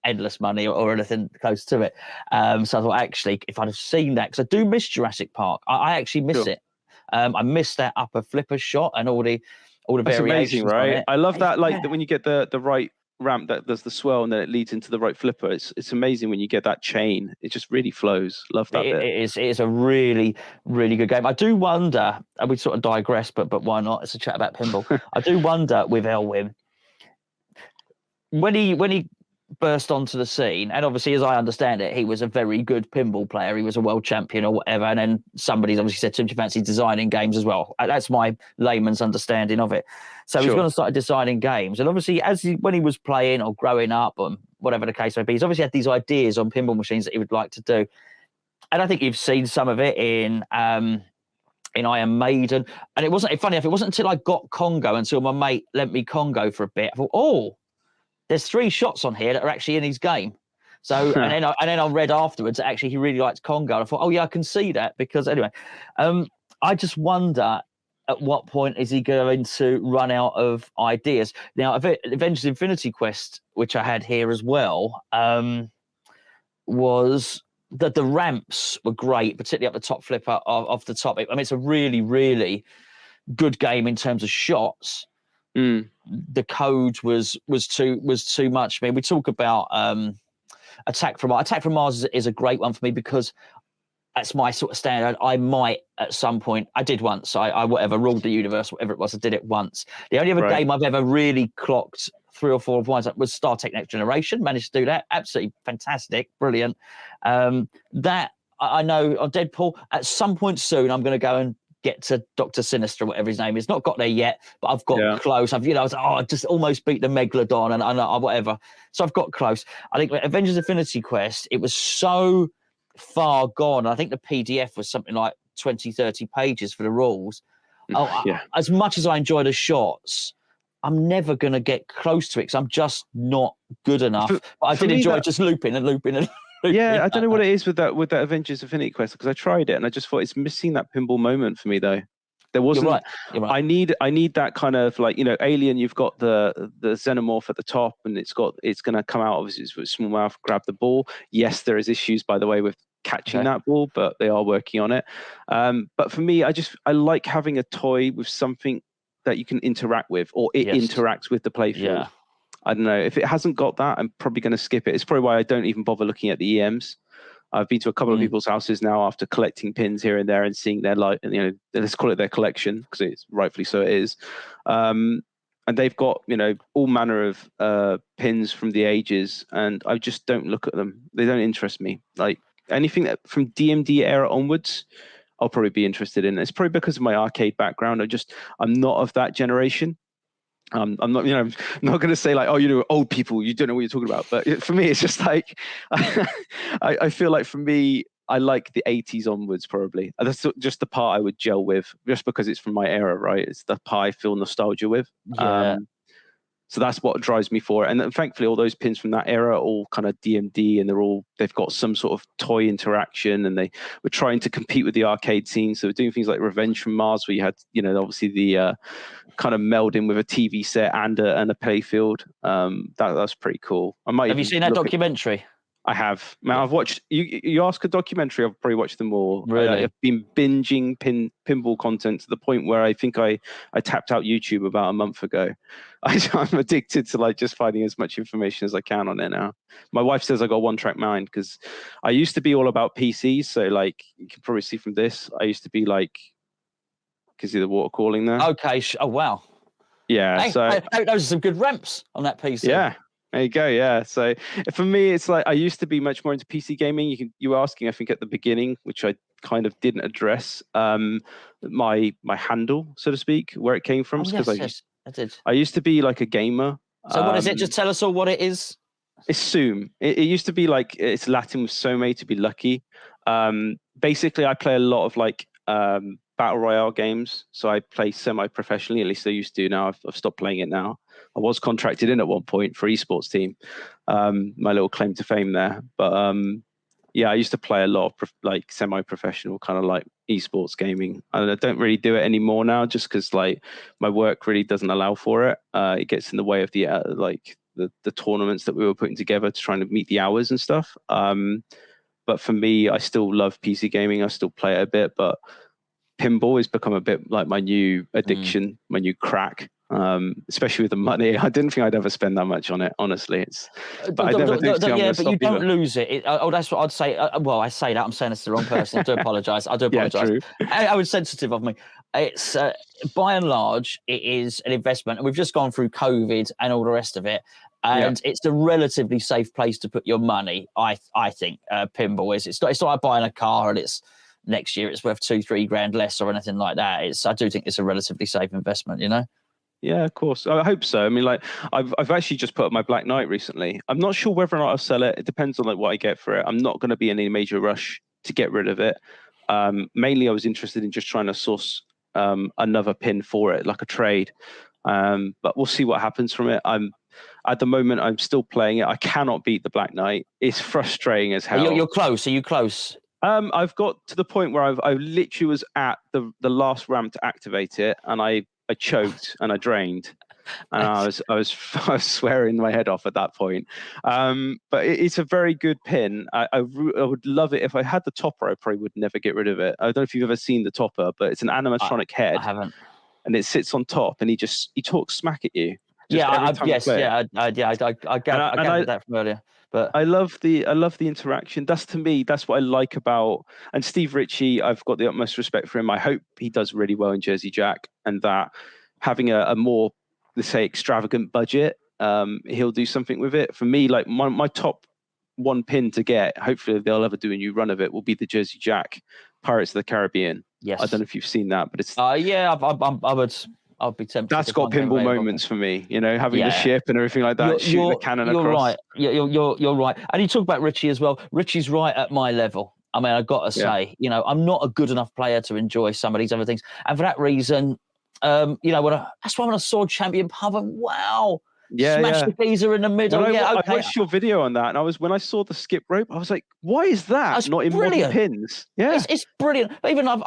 endless money or anything close to it. So I thought, actually, if I'd have seen that, because I do miss Jurassic Park. I actually miss it. I miss that upper flipper shot and all the That's variations. Amazing, right? I love that. Like when you get the right ramp that does the swell and then it leads into the right flipper. It's amazing when you get that chain. It just really flows. Love that bit. It is a really, really good game. I do wonder, and we sort of digress, but why not? It's a chat about pinball. I do wonder with Elwyn, when he burst onto the scene, and obviously, as I understand it, he was a very good pinball player. He was a world champion or whatever, and then somebody's obviously said to him, "Do you fancy designing games as well?" That's my layman's understanding of it. So he's going to start designing games, and obviously, when he was playing or growing up, or whatever the case may be, he's obviously had these ideas on pinball machines that he would like to do, and I think you've seen some of it in Iron Maiden. And it wasn't funny enough. It wasn't until I got Congo, until my mate lent me Congo for a bit, I thought, oh, there's 3 shots on here that are actually in his game. So, and then I read afterwards that actually he really likes Congo. I thought, oh yeah, I can see that, because anyway, I just wonder at what point is he going to run out of ideas. Now, Avengers Infinity Quest, which I had here as well, was that the ramps were great, particularly up the top flipper off the top. I mean, it's a really, really good game in terms of shots. The code was too much. I mean, we talk about Attack from Mars is a great one for me, because that's my sort of standard. I might at some point, I did once, I whatever, ruled the universe, whatever it was, I did it once. The only other game I've ever really clocked 3 or 4 of ones was Star Trek Next Generation. Managed to do that. Absolutely fantastic, brilliant. That I know on Deadpool, at some point soon, I'm going to go and get to Dr. Sinister, whatever his name is. Not got there yet, but I've got close. I was like, I just almost beat the Megalodon and whatever. So I've got close. I think Avengers Infinity Quest, it was so far gone. I think the PDF was something like 20, 30 pages for the rules. As much as I enjoy the shots, I'm never going to get close to it, because I'm just not good enough. But I did enjoy just looping and looping and I don't know what it is with that Avengers Infinity Quest, because I tried it and I just thought it's missing that pinball moment for me, though. There wasn't. You're right. I need that kind of, like, Alien. You've got the xenomorph at the top, and it's going to come out obviously with small mouth, grab the ball. Yes, there is issues, by the way, with catching that ball, but they are working on it. But for me, I like having a toy with something that you can interact with, or it interacts with the playfield. Yeah. I don't know. If it hasn't got that, I'm probably going to skip it. It's probably why I don't even bother looking at the EMs. I've been to a couple of people's houses now after collecting pins here and there and seeing their, like, you know, let's call it their collection, because it's rightfully so it is. And they've got, you know, all manner of pins from the ages, and I just don't look at them. They don't interest me. Like anything that from DMD era onwards, I'll probably be interested in. It's probably because of my arcade background. I'm not of that generation. I'm not, you know, I'm not going to say like, oh, you know, old people, you don't know what you're talking about. But for me, it's just like, I feel like for me, I like the 80s onwards, probably. That's just the part I would gel with, just because it's from my era, right? It's the part I feel nostalgia with. Yeah. So that's what drives me for it. And thankfully, all those pins from that era are all kind of DMD, and they've got some sort of toy interaction, and they were trying to compete with the arcade scene. So we're doing things like Revenge from Mars, where you had, you know, obviously the kind of melding with a TV set and a playfield. That's pretty cool. Have you seen that documentary? I have. Man, I've watched. You ask a documentary, I've probably watched them all. Really? I've been binging pinball content to the point where I think I tapped out YouTube about a month ago. I'm addicted to like just finding as much information as I can on it now. My wife says I got a one-track mind, because I used to be all about PCs. So like you can probably see from this, I used to be like, can see the water calling there. Okay. Oh wow. Yeah. Hey, so those are some good ramps on that PC. Yeah. There you go. Yeah. So for me, it's like I used to be much more into PC gaming. You were asking, I think, at the beginning, which I kind of didn't address, my handle, so to speak, where it came from. Yes, I did. I used to be like a gamer. So what is it? Just tell us all what it is. It's Sum. It used to be like, it's Latin with Some, to be lucky. Basically, I play a lot of like battle royale games. So I play semi-professionally, at least I used to. Now I've stopped playing it now. I was contracted in at one point for esports team, my little claim to fame there. But yeah, I used to play a lot of like semi-professional kind of like esports gaming. And I don't really do it anymore now, just because like my work really doesn't allow for it. It gets in the way of the like the tournaments that we were putting together to try to meet the hours and stuff. But for me, I still love PC gaming. I still play it a bit, but pinball has become a bit like my new addiction, my new crack. Especially with the money, I didn't think I'd ever spend that much on it. Honestly, but I never do. Yeah, but you don't lose it. That's what I'd say. Well, I say that I'm saying it's the wrong person. I do apologise. I do apologise. Yeah, I was sensitive of me. It's by and large, it is an investment, and we've just gone through COVID and all the rest of it. And it's a relatively safe place to put your money. I think pinball is. It's not like buying a car and it's next year it's worth $2-3 grand less or anything like that. I do think it's a relatively safe investment. You know. Yeah, of course. I hope so. I mean, like, I've actually just put up my Black Knight recently. I'm not sure whether or not I'll sell it. It depends on like what I get for it. I'm not going to be in any major rush to get rid of it. Mainly, I was interested in just trying to source another pin for it, like a trade. But we'll see what happens from it. At the moment, I'm still playing it. I cannot beat the Black Knight. It's frustrating as hell. You're close. Are you close? I've got to the point where I literally was at the last ramp to activate it, and I choked and I drained, and I was swearing my head off at that point. But it's a very good pin. I would love it if I had the topper. I probably would never get rid of it. I don't know if you've ever seen the topper, but it's an animatronic head. I haven't. And it sits on top, and he talks smack at you. I gathered that from earlier. But I love the interaction. To me, that's what I like about. And Steve Ritchie, I've got the utmost respect for him. I hope he does really well in Jersey Jack, and that having a more, let's say, extravagant budget, he'll do something with it. For me, like my top one pin to get, hopefully they'll ever do a new run of it, will be the Jersey Jack Pirates of the Caribbean. Yes, I don't know if you've seen that, but it's I'd be tempted. That's got pinball moments for me, you know, having the ship and everything like that, shooting the cannon across. Right. You're right. And you talk about Ritchie as well. Ritchie's right at my level. I mean, I've got to say, you know, I'm not a good enough player to enjoy some of these other things. And for that reason, you know, that's why when I saw Champion Pub, wow. Smash the geezer in the middle. I watched your video on that, and when I saw the skip rope, I was like, "Why is that not in modern pins?" Yeah, it's brilliant. Even we'll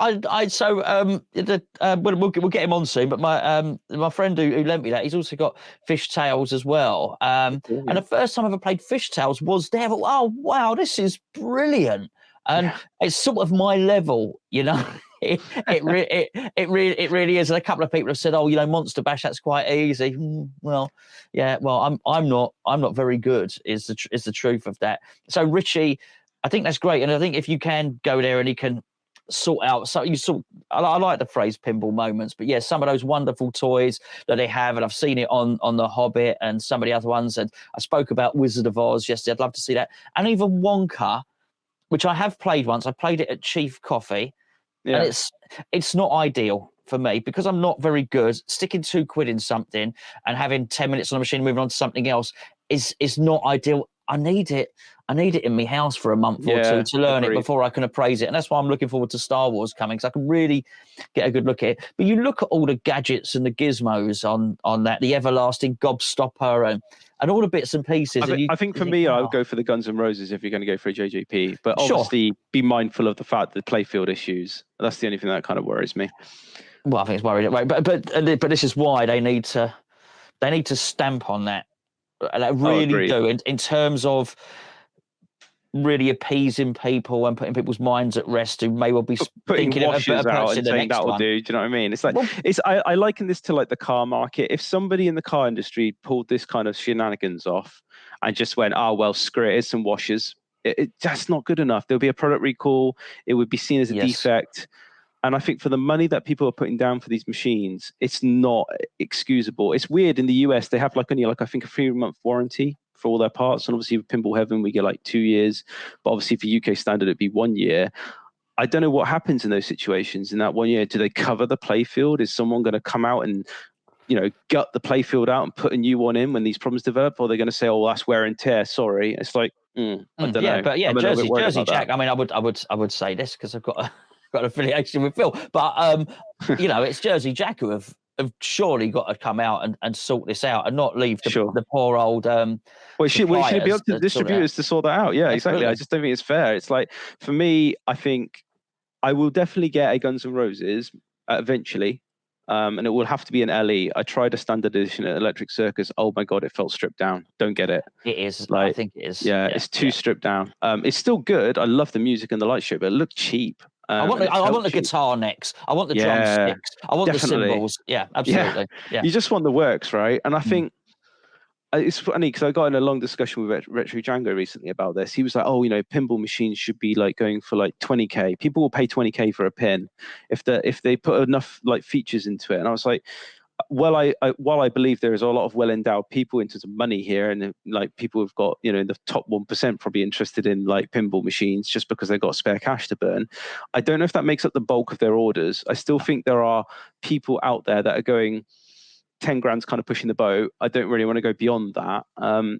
get him on soon. But my friend who lent me that, he's also got Fishtails as well. And the first time I ever played Fishtails was there. Oh wow, this is brilliant. and it's sort of my level, you know. It really is. And a couple of people have said, "Oh, you know, Monster Bash, that's quite easy." Well, yeah. Well, I'm not very good. Is the truth of that. So Ritchie, I think that's great, and I think if you can go there and he can sort out, so you sort. I like the phrase pinball moments, but yeah, some of those wonderful toys that they have, and I've seen it on the Hobbit and some of the other ones. And I spoke about Wizard of Oz yesterday. I'd love to see that, and even Wonka, which I have played once. I played it at Chief Coffee. Yeah. And it's not ideal for me because I'm not very good. Sticking £2 in something and having 10 minutes on the machine and moving on to something else is not ideal. I need it in my house for a month or two to learn it before I can appraise it. And that's why I'm looking forward to Star Wars coming, because I can really get a good look at it. But you look at all the gadgets and the gizmos on that, the everlasting gobstopper and all the bits and pieces. I think for me, I would go for the Guns N' Roses if you're going to go for a JJP. But obviously, be mindful of the fact that playfield issues. That's the only thing that kind of worries me. Well, I think it's worried. But this is why they need to stamp on that. And I really do in terms of really appeasing people and putting people's minds at rest who may well be putting washes out and saying that will do. Do you know what I mean? It's like I liken this to like the car market. If somebody in the car industry pulled this kind of shenanigans off and just went, "Oh well, screw it, here's some washers," that's not good enough. There'll be a product recall. It would be seen as a defect. And I think for the money that people are putting down for these machines, it's not excusable. It's weird. In the US, they have only I think a 3-month warranty for all their parts. And obviously with Pinball Heaven, we get 2 years. But obviously for UK standard, it'd be 1 year. I don't know what happens in those situations in that 1 year. Do they cover the playfield? Is someone going to come out and, gut the playfield out and put a new one in when these problems develop? Or are they going to say, "Oh, that's wear and tear, sorry"? It's I don't know. But yeah, Jersey Jack. I mean, I would say this because I've got an affiliation with Phil, but it's Jersey Jack who have surely got to come out and sort this out and not leave the poor old. Well, it should be up to the distributors to sort that out. Yeah, exactly. I just don't think it's fair. It's for me, I think I will definitely get a Guns N' Roses eventually. And it will have to be an LE. I tried a standard edition at Electric Circus. Oh my God, it felt stripped down. Don't get it. It is. I think it is. Yeah, it's too stripped down. It's still good. I love the music and the light show, but it looked cheap. I want the guitar necks. I want the drumsticks. I want the cymbals. Yeah, absolutely. Yeah. You just want the works, right? And I think it's funny because I got in a long discussion with Retro Django recently about this. He was like, "Oh, pinball machines should be going for 20K. People will pay 20K for a pin if they put enough features into it." And I was like, well, while I believe there is a lot of well-endowed people in terms of money here, and people who've got the top 1% probably interested in pinball machines just because they've got spare cash to burn, I don't know if that makes up the bulk of their orders. I still think there are people out there that are going 10 grand's kind of pushing the boat. I don't really want to go beyond that.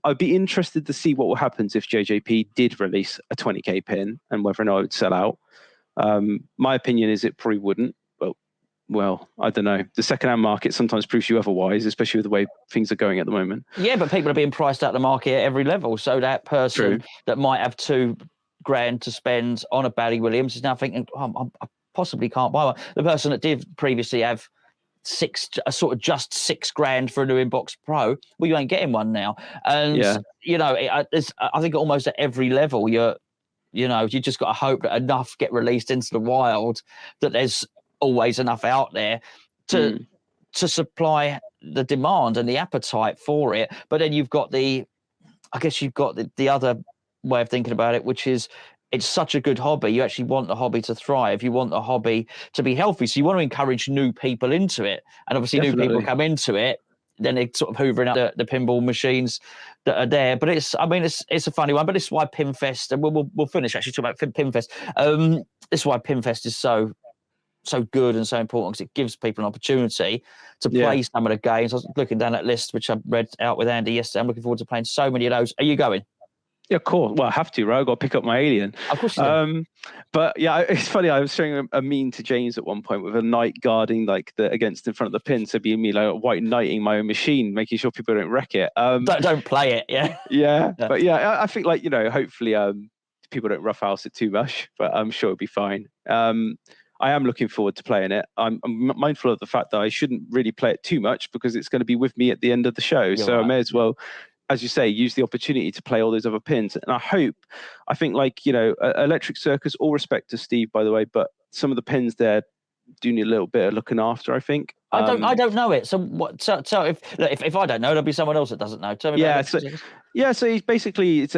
I'd be interested to see what happens if JJP did release a 20K pin and whether or not it would sell out. My opinion is it probably wouldn't. Well, I don't know. The second-hand market sometimes proves you otherwise, especially with the way things are going at the moment. Yeah, but people are being priced out of the market at every level. So that person that might have $2 grand to spend on a Barry Williams is now thinking, "Oh, I possibly can't buy one." The person that did previously have just $6 grand for a new Inbox Pro, well, you ain't getting one now. And I think almost at every level, you just got to hope that enough get released into the wild that there's always enough out there to supply the demand and the appetite for it. But then you've got the other way of thinking about it, which is it's such a good hobby. You actually want the hobby to thrive. You want the hobby to be healthy. So you want to encourage new people into it. And obviously new people come into it, then they're sort of hoovering up the pinball machines that are there. But it's a funny one. But this is why Pinfest, and we'll finish actually talking about Pinfest. This is why Pinfest is so good and so important, because it gives people an opportunity to play some of the games. I was looking down that list, which I read out with Andy yesterday. I'm looking forward to playing so many of those. Are you going? Yeah, cool. Well, I have to, right? I've got to pick up my Alien. Of course you do. But yeah, it's funny. I was showing a meme to James at one point with a knight guarding against in front of the pin. So being me white knighting my own machine, making sure people don't wreck it. Don't play it. Yeah. Yeah. But yeah, I think hopefully people don't roughhouse it too much, but I'm sure it'll be fine. I am looking forward to playing it. I'm mindful of the fact that I shouldn't really play it too much because it's going to be with me at the end of the show. I may as well as you say, use the opportunity to play all those other pins. And I think like, Electric Circus, all respect to Steve, by the way, but some of the pins there do need a little bit of looking after, I think. I don't know it. So what? So if I don't know, there'll be someone else that doesn't know. Tell me about Electric Circus. So he's basically it's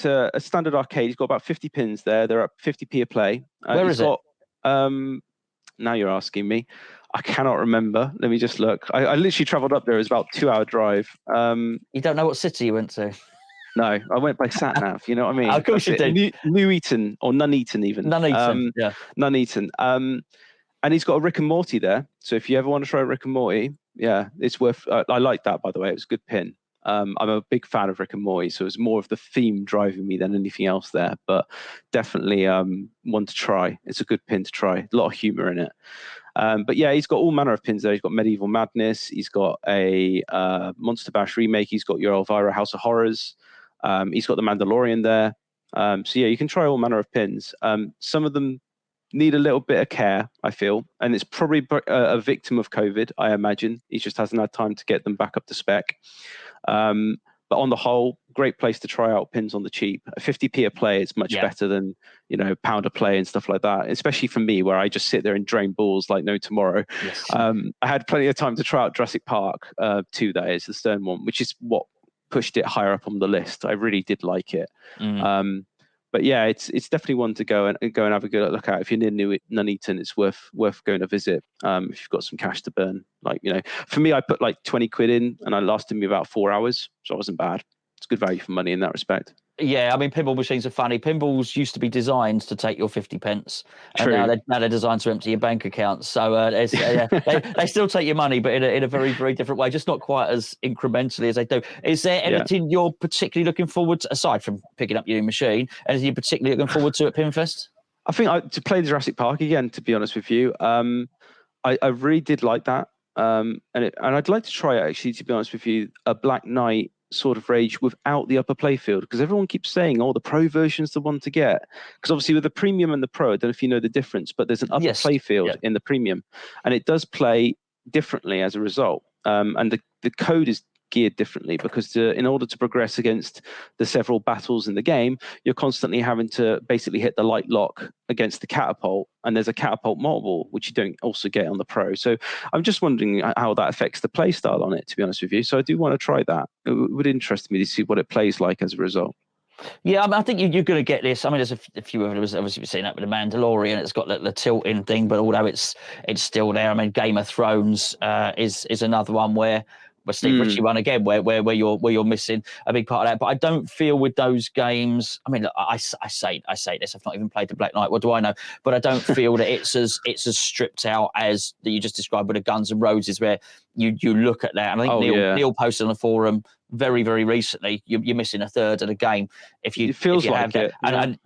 a standard arcade. He's got about 50 pins there. They're up 50p a play. Where is it? Now you're asking me. I cannot remember. Let me just look. I literally travelled up there. It was about a 2-hour drive. You don't know what city you went to? No, I went by sat nav. You know what I mean? Of course you did. Nuneaton or Nuneaton even. Nuneaton. Yeah. Nuneaton. And he's got a Rick and Morty there. So if you ever want to try Rick and Morty, yeah, it's worth. I like that, by the way. It was a good pin. I'm a big fan of Rick and Morty, so it's more of the theme driving me than anything else there. But definitely one to try. It's a good pin to try. A lot of humor in it. But yeah, he's got all manner of pins there. He's got Medieval Madness. He's got a Monster Bash remake. He's got your Elvira House of Horrors. He's got the Mandalorian there. So yeah, you can try all manner of pins. Some of them need a little bit of care, I feel, and it's probably a victim of COVID, I imagine. He just hasn't had time to get them back up to spec. But on the whole, great place to try out pins on the cheap. A 50p a play is much better than, pound a play and stuff like that, especially for me, where I just sit there and drain balls like no tomorrow. Yes. I had plenty of time to try out Jurassic Park 2, that is, the Stern one, which is what pushed it higher up on the list. I really did like it. But yeah, it's definitely one to go and have a good look at. If you're near Nuneaton, it's worth going to visit. If you've got some cash to burn, for me, I put like 20 quid in, and I lasted me about 4 hours, so it wasn't bad. It's good value for money in that respect. Yeah, I mean, pinball machines are funny. Pinballs used to be designed to take your 50 pence, and now they're designed to empty your bank account. So they still take your money, but in a very, very different way, just not quite as incrementally as they do. Is there anything you're particularly looking forward to, aside from picking up your new machine, anything you're particularly looking forward to at Pinfest? I think to play the Jurassic Park again, to be honest with you. I really did like that. And I'd like to try it, actually, to be honest with you, a Black Knight sort of Rage without the upper playfield, because everyone keeps saying, the pro version's the one to get, because obviously with the premium and the pro, I don't know if you know the difference, but there's an upper playfield in the premium, and it does play differently as a result, and the code is geared differently, because in order to progress against the several battles in the game, you're constantly having to basically hit the light lock against the catapult, and there's a catapult model which you don't also get on the pro. So I'm just wondering how that affects the play style on it, to be honest with you. So I do want to try that. It would interest me to see what it plays like as a result. Yeah, I think you're going to get this. I mean, there's a few of it. Obviously, we've seen that with the Mandalorian. It's got the tilting thing, but although it's still there. I mean, Game of Thrones is another one where Steve Ritchie one again, where you're missing a big part of that. But I don't feel with those games. I mean, look, I say this. I've not even played the Black Knight. What do I know? But I don't feel that it's as stripped out as that you just described with the Guns N' Roses, where you look at that. And I think Neil posted on the forum very, very recently, you're missing a third of the game. It feels like it. And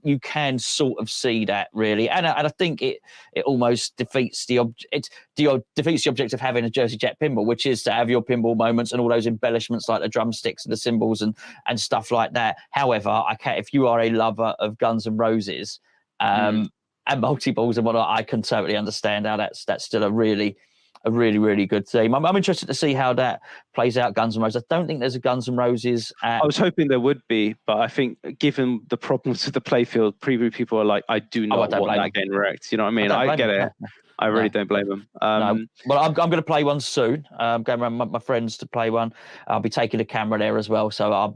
you can sort of see that, really. And I think it almost defeats the object of having a Jersey Jack pinball, which is to have your pinball moments and all those embellishments like the drumsticks and the cymbals and stuff like that. However, if you are a lover of Guns N' Roses and multi-balls and whatnot, I can totally understand how that's still a really, really good theme. I'm interested to see how that plays out, Guns N' Roses. I don't think there's a Guns N' Roses. I was hoping there would be, but I think given the problems with the playfield, preview people are like, I do not want that game wrecked. You know what I mean? I get it. I really don't blame them. No. Well, I'm going to play one soon. I'm going around my friends to play one. I'll be taking a camera there as well. So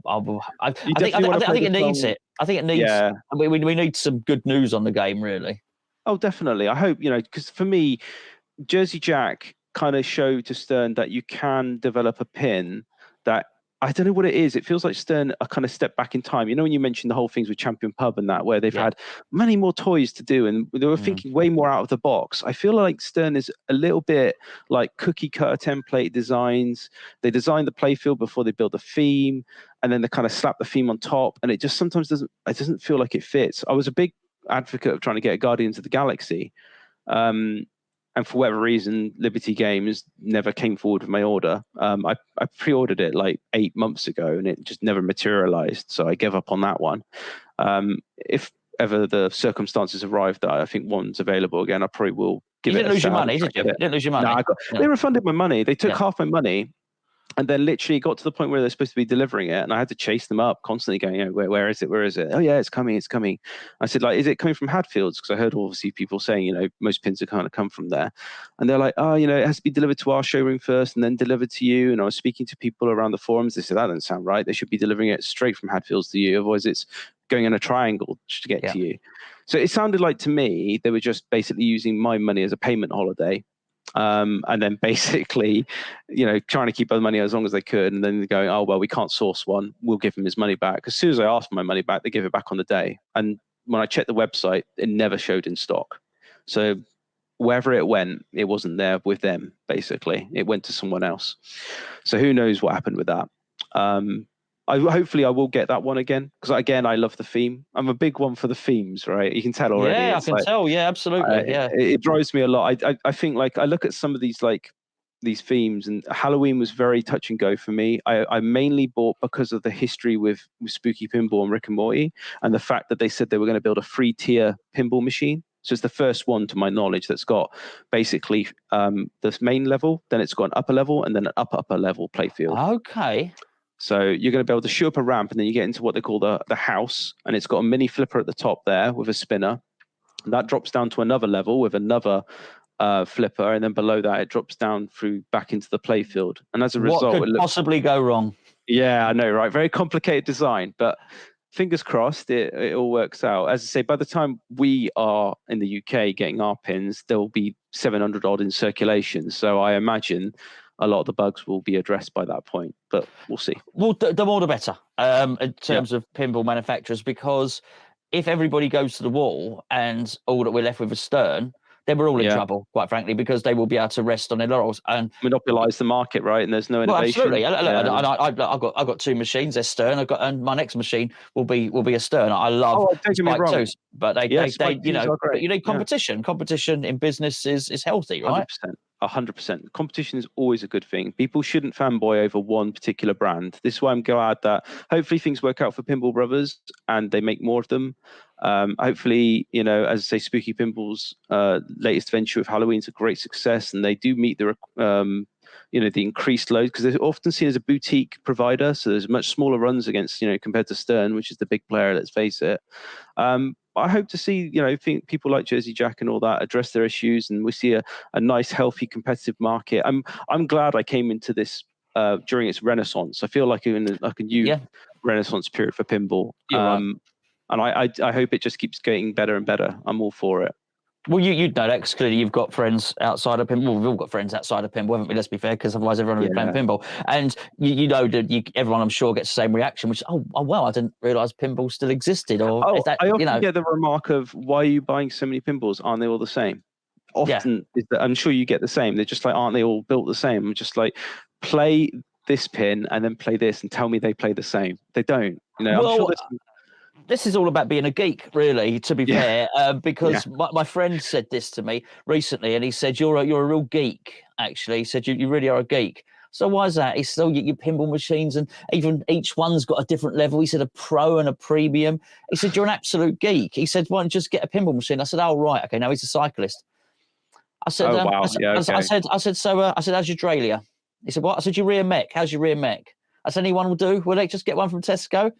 I think it needs it. I think it needs. Yeah. We need some good news on the game, really. Oh, definitely. I hope, because for me, Jersey Jack kind of showed to Stern that you can develop a pin that, I don't know what it is. It feels like Stern are kind of stepped back in time. When you mentioned the whole things with Champion Pub and that, where they've had many more toys to do and they were thinking way more out of the box. I feel like Stern is a little bit like cookie cutter template designs. They design the playfield before they build the theme, and then they kind of slap the theme on top, and it just sometimes doesn't feel like it fits. I was a big advocate of trying to get a Guardians of the Galaxy. And for whatever reason, Liberty Games never came forward with my order. I pre-ordered it like 8 months ago, and it just never materialized. So I gave up on that one. If ever the circumstances arrive that I think one's available again, I probably will give it a shot. You didn't lose your money, did you? You didn't lose your money. No, they refunded my money. They took half my money, And then literally it got to the point where they're supposed to be delivering it, and I had to chase them up constantly, going, you know, where is it? Where is it? Oh yeah, it's coming, it's coming. I said, like, is it coming from Hadfields? Because I heard obviously people saying, you know, most pins are kind of come from there, and they're like, oh, you know, it has to be delivered to our showroom first and then delivered to you. And I was speaking to people around the forums. They said that doesn't sound right. They should be delivering it straight from Hadfields to you, otherwise it's going in a triangle to get to you. So it sounded like to me they were just basically using my money as a payment holiday. And then basically, you know, trying to keep the money as long as they could, and then they're going, oh well, we can't source one, we'll give him his money back. As soon as I asked for my money back, they give it back on the day. And when I checked the website, it never showed in stock. So wherever it went, it wasn't there with them. Basically, it went to someone else. So who knows what happened with that. Hopefully I will get that one again, because again, I love the theme. I'm a big one for the themes, right? You can tell already. Yeah, I can tell. Yeah, absolutely. It drives me a lot. I think, like, I look at some of these themes, and Halloween was very touch and go for me. I mainly bought because of the history with Spooky Pinball and Rick and Morty, and the fact that they said they were going to build a 3-tier pinball machine. So it's the first one, to my knowledge, that's got basically this main level, then it's got an upper level, and then an upper level playfield. Okay. So you're going to be able to shoot up a ramp, and then you get into what they call the house, and it's got a mini flipper at the top there with a spinner. And that drops down to another level with another flipper, and then below that it drops down through back into the playfield. And as a result, what could possibly go wrong? Yeah, I know, right? Very complicated design, but fingers crossed it all works out. As I say, by the time we are in the UK getting our pins, there will be 700 odd in circulation. So I imagine a lot of the bugs will be addressed by that point, but we'll see. Well, the more the better in terms of pinball manufacturers, because if everybody goes to the wall and all that we're left with is Stern, then we're all in trouble, quite frankly, because they will be able to rest on their laurels and monopolize the market, right? And there's no innovation. Well, absolutely. I've got 2 machines. They're Stern. And my next machine will be a Stern. I love Spike 2s, but they you know, you need competition. Yeah. Competition in business is healthy, right? 100%. Competition is always a good thing. People shouldn't fanboy over one particular brand. This is why I'm glad that hopefully things work out for Pinball Brothers and they make more of them. Hopefully, you know, as I say, Spooky Pinball's latest venture with Halloween's a great success, and they do meet the you know, the increased load, because they're often seen as a boutique provider, so there's much smaller runs against, you know, compared to Stern, which is the big player, let's face it. I hope to see, you know, people like Jersey Jack and all that address their issues, and we see a nice, healthy, competitive market. I'm glad I came into this during its renaissance. I feel like in a new renaissance period for pinball. Right. And I hope it just keeps getting better and better. I'm all for it. Well, you'd know that, because clearly you've got friends outside of pinball. Well, we've all got friends outside of pinball, haven't we? Let's be fair, because otherwise everyone would be playing pinball. And you know that everyone, I'm sure, gets the same reaction, which is, oh wow, I didn't realise pinball still existed. Or I often get the remark of, why are you buying so many pinballs? Aren't they all the same? Often, I'm sure you get the same. They're just like, aren't they all built the same? I'm just like, play this pin and then play this and tell me they play the same. They don't. You know, I'm sure this is all about being a geek, really, to be fair, because my friend said this to me recently, and he said, you're a real geek, actually. He said, you really are a geek. So why is that? He said, your pinball machines, and even each one's got a different level. He said, a pro and a premium. He said, you're an absolute geek. He said, why don't you just get a pinball machine? I said, oh, right, okay, now he's a cyclist. I said, I said, how's your derailleur? He said, what? I said, your rear mech. How's your rear mech? I said, anyone will do. Will they just get one from Tesco?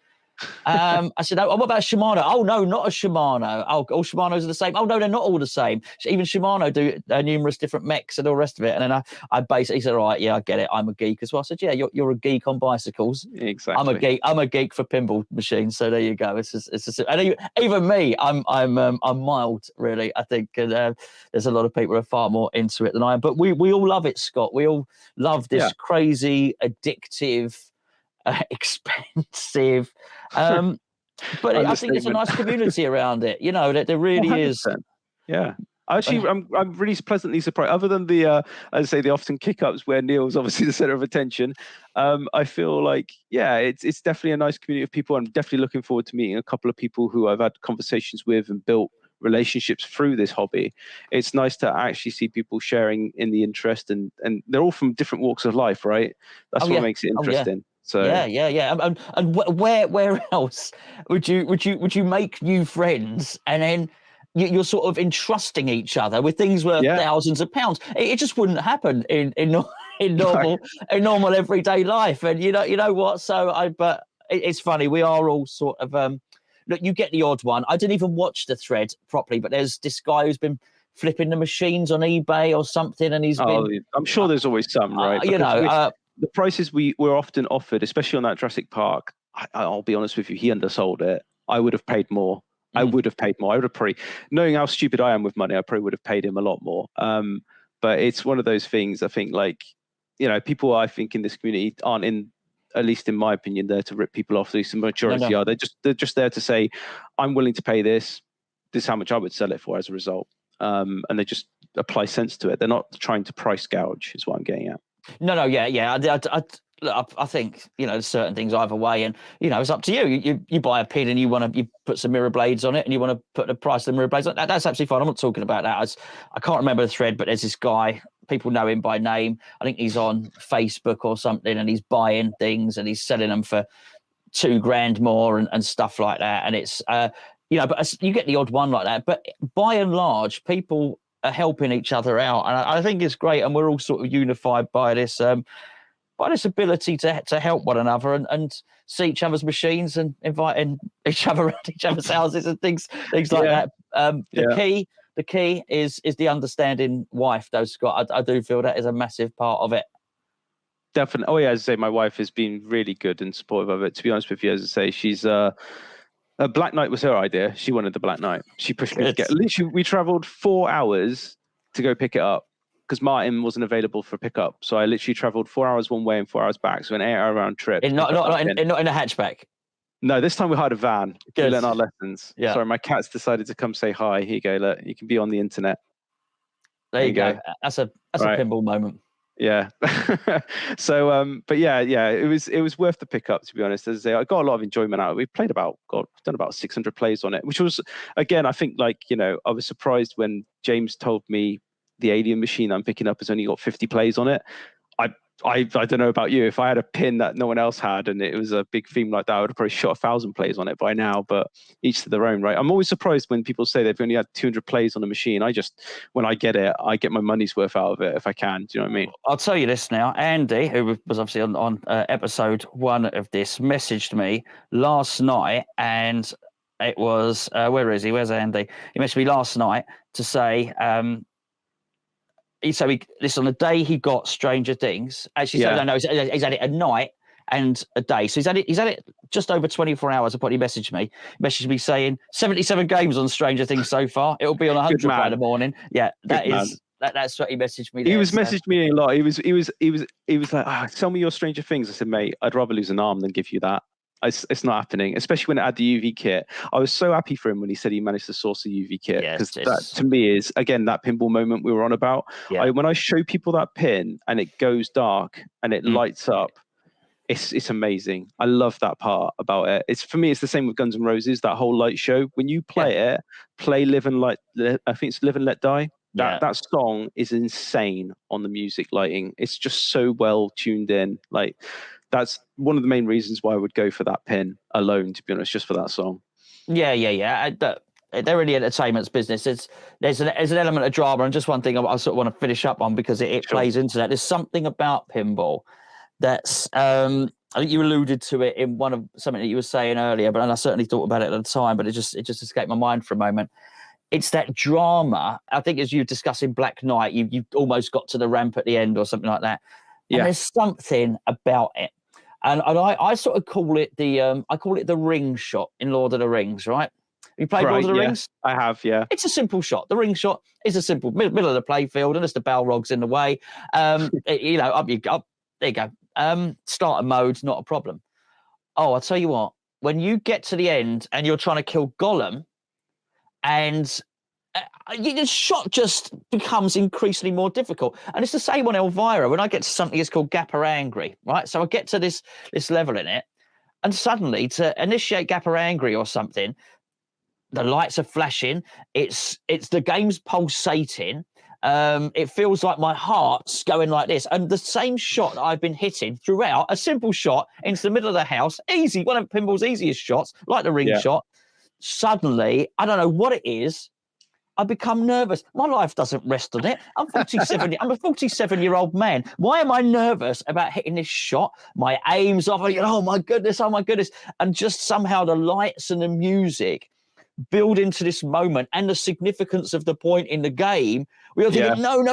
I said, oh, what about Shimano? Oh, no, not a Shimano. Oh, all Shimanos are the same. Oh, no, they're not all the same. Even Shimano do numerous different mechs and all the rest of it. And then I basically said, all right, yeah, I get it. I'm a geek as well. I said, yeah, you're a geek on bicycles. Exactly. I'm a geek for pinball machines. So there you go. It's just and even me, I'm mild, really. I think there's a lot of people who are far more into it than I am. But we all love it, Scott. We all love this crazy, addictive, expensive, but I think there's a nice community around it. You know, that there really 100%. Is. Yeah, actually, I'm really pleasantly surprised. Other than the, as I say, the often kick-ups where Neil's obviously the center of attention, I feel like it's definitely a nice community of people. I'm definitely looking forward to meeting a couple of people who I've had conversations with and built relationships through this hobby. It's nice to actually see people sharing in the interest, and they're all from different walks of life, right? That's what makes it interesting. So and where else would you make new friends, and then you're sort of entrusting each other with things worth thousands of pounds? It just wouldn't happen in in normal everyday life. And you know what? But it's funny. We are all sort of look. You get the odd one. I didn't even watch the thread properly, but there's this guy who's been flipping the machines on eBay or something, and he's been. I'm sure there's always some, right? The prices we're often offered, especially on that Jurassic Park. I'll be honest with you, he undersold it. I would have paid more. I would have paid more. I would have probably, knowing how stupid I am with money, I probably would have paid him a lot more. But it's one of those things. I think, like, people I think in this community aren't at least in my opinion, there to rip people off. At least the majority are. They're just there to say, I'm willing to pay this. This is how much I would sell it for as a result. And they just apply sense to it. They're not trying to price gouge, is what I'm getting at. No, yeah. I think there's certain things either way, and it's up to you. You buy a pin and you put some mirror blades on it, and you want to put the price of the mirror blades on. That's absolutely fine. I'm not talking about that. I can't remember the thread, but there's this guy. People know him by name. I think he's on Facebook or something, and he's buying things and he's selling them for $2,000 more and stuff like that. And it's but you get the odd one like that. But by and large, people are helping each other out, and I think it's great. And we're all sort of unified by this ability to help one another and see each other's machines and inviting each other around each other's houses and things like that. The key is the understanding wife, though, Scott. I do feel that is a massive part of it. Definitely. Oh yeah, as I say, my wife has been really good and supportive of it. To be honest with you, as I say, she's a Black Knight was her idea. She wanted the Black Knight. She pushed me to get. Literally, we travelled 4 hours to go pick it up because Martin wasn't available for pickup. So I literally travelled 4 hours one way and 4 hours back. So an 8-hour round trip. Not in a hatchback. No, this time we hired a van. Good. We learned our lessons. Yeah. Sorry, my cat's decided to come say hi. Here you go. Look, you can be on the internet. There you go. That's a pinball moment. Yeah. So, but yeah, it was worth the pickup, to be honest. As I say, I got a lot of enjoyment out of it. We played done about 600 plays on it, which was, again, I think, like, I was surprised when James told me the Alien machine I'm picking up has only got 50 plays on it. I don't know about you. If I had a pin that no one else had and it was a big theme like that, I would have probably shot 1,000 plays on it by now, but each to their own, right? I'm always surprised when people say they've only had 200 plays on a machine. When I get it, I get my money's worth out of it if I can. Do you know what I mean? I'll tell you this now. Andy, who was obviously on episode 1 of this, messaged me last night, and it was, where is he? Where's Andy? He messaged me last night to say, so this on the day he got Stranger Things. Actually, no, he's had it a night and a day. So he's had it just over 24 hours. Of what he messaged me saying 77 games on Stranger Things so far. It'll be on 100 by the morning. Yeah, that's what he messaged me. He was messaged me a lot. He was like, tell me your Stranger Things. I said, mate, I'd rather lose an arm than give you that. It's not happening, especially when it had the UV kit. I was so happy for him when he said he managed to source a UV kit, because that to me is, again, that pinball moment we were on about. Yeah. When I show people that pin and it goes dark and it lights up, it's amazing. I love that part about it. For me, it's the same with Guns N' Roses, that whole light show. When you play play Live and Let, I think it's Live and Let Die. That song is insane on the music lighting. It's just so well tuned in. Like, that's one of the main reasons why I would go for that pin alone, to be honest, just for that song. Yeah. They're in the entertainment's business. There's an element of drama, and just one thing I sort of want to finish up on, because it plays into that. There's something about pinball that's, I think you alluded to it in something that you were saying earlier, and I certainly thought about it at the time, but it just escaped my mind for a moment. It's that drama. I think as you were discussing Black Knight, you almost got to the ramp at the end or something like that. And there's something about it. And I sort of call it the ring shot in Lord of the Rings, right? You played Lord of the Rings? I have, yeah. It's a simple shot. The ring shot is a simple middle of the playfield, and it's the Balrog's in the way. Up you go. There you go. Starter mode's not a problem. Oh, I'll tell you what. When you get to the end and you're trying to kill Gollum, and the shot just becomes increasingly more difficult. And it's the same on Elvira. When I get to something that's called Gapper Angry, right? So I get to this level in it, and suddenly to initiate Gapper Angry or something, the lights are flashing. It's the game's pulsating. It feels like my heart's going like this. And the same shot that I've been hitting throughout, a simple shot into the middle of the house, easy, one of pinball's easiest shots, like the ring shot. Suddenly, I don't know what it is, I become nervous. My life doesn't rest on it. I'm 47. I'm a 47-year-old man. Why am I nervous about hitting this shot? My aim's off. Oh my goodness. And just somehow the lights and the music build into this moment and the significance of the point in the game. We are thinking, no.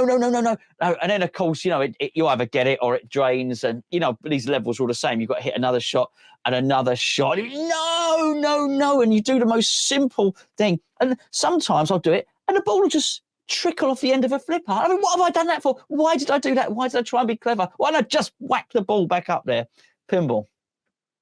And then, of course, you either get it or it drains. And, these levels are all the same. You've got to hit another shot and another shot. No. And you do the most simple thing. And sometimes I'll do it and the ball will just trickle off the end of a flipper. I mean, what have I done that for? Why did I do that? Why did I try and be clever? Why don't I just whack the ball back up there? Pinball.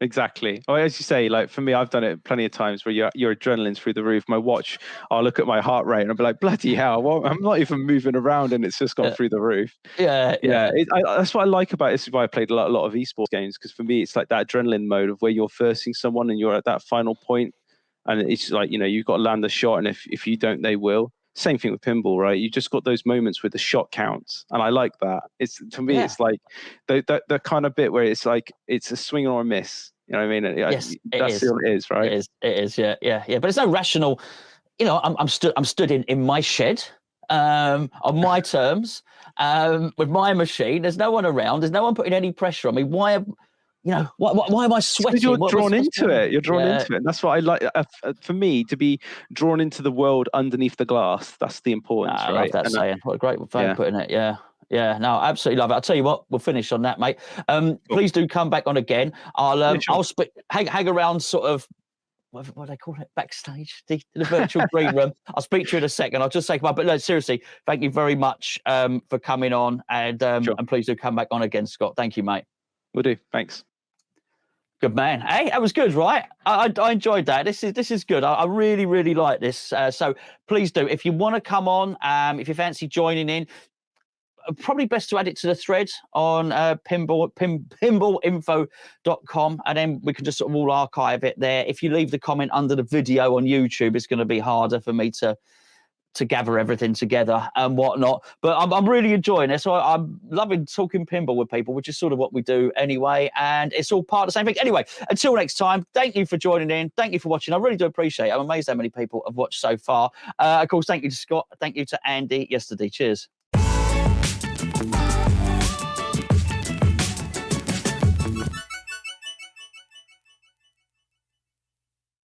Exactly. Or as you say, like for me, I've done it plenty of times where your adrenaline's through the roof. My watch, I'll look at my heart rate and I'll be like, bloody hell, well, I'm not even moving around and it's just gone through the roof. Yeah. That's what I like about it. This is why I played a lot of esports games, because for me, it's like that adrenaline mode of where you're versing someone and you're at that final point, and it's like, you've got to land the shot, and if you don't, they will. Same thing with pinball, right? You just got those moments where the shot counts, and I like that. It's, to me, it's like the kind of bit where it's like it's a swing or a miss. You know what I mean? Yes, that's all it is, right? It is. Yeah. But it's no rational. I'm stood in my shed, on my terms, with my machine. There's no one around. There's no one putting any pressure on me. Why am I sweating? You're drawn into it. You're drawn into it. And that's what I like. For me, to be drawn into the world underneath the glass, that's the importance, I right? love that saying. What a great way of putting it. Yeah, no, absolutely love it. I'll tell you what, we'll finish on that, mate. Cool. Please do come back on again. I'll hang around sort of, what do they call it, backstage, the virtual green room. I'll speak to you in a second. I'll just say goodbye. But no, seriously, thank you very much for coming on, and please do come back on again, Scott. Thank you, mate. Will do. Thanks. Good man. Hey, that was good, right? I enjoyed that. This is good. I really, really like this. So please do. If you want to come on, if you fancy joining in, probably best to add it to the thread on pinballinfo.com, and then we can just sort of all archive it there. If you leave the comment under the video on YouTube, it's going to be harder for me to gather everything together and whatnot. But I'm really enjoying it. So I'm loving talking pinball with people, which is sort of what we do anyway. And it's all part of the same thing. Anyway, until next time, thank you for joining in. Thank you for watching. I really do appreciate it. I'm amazed how many people have watched so far. Of course, thank you to Scott. Thank you to Andy yesterday. Cheers.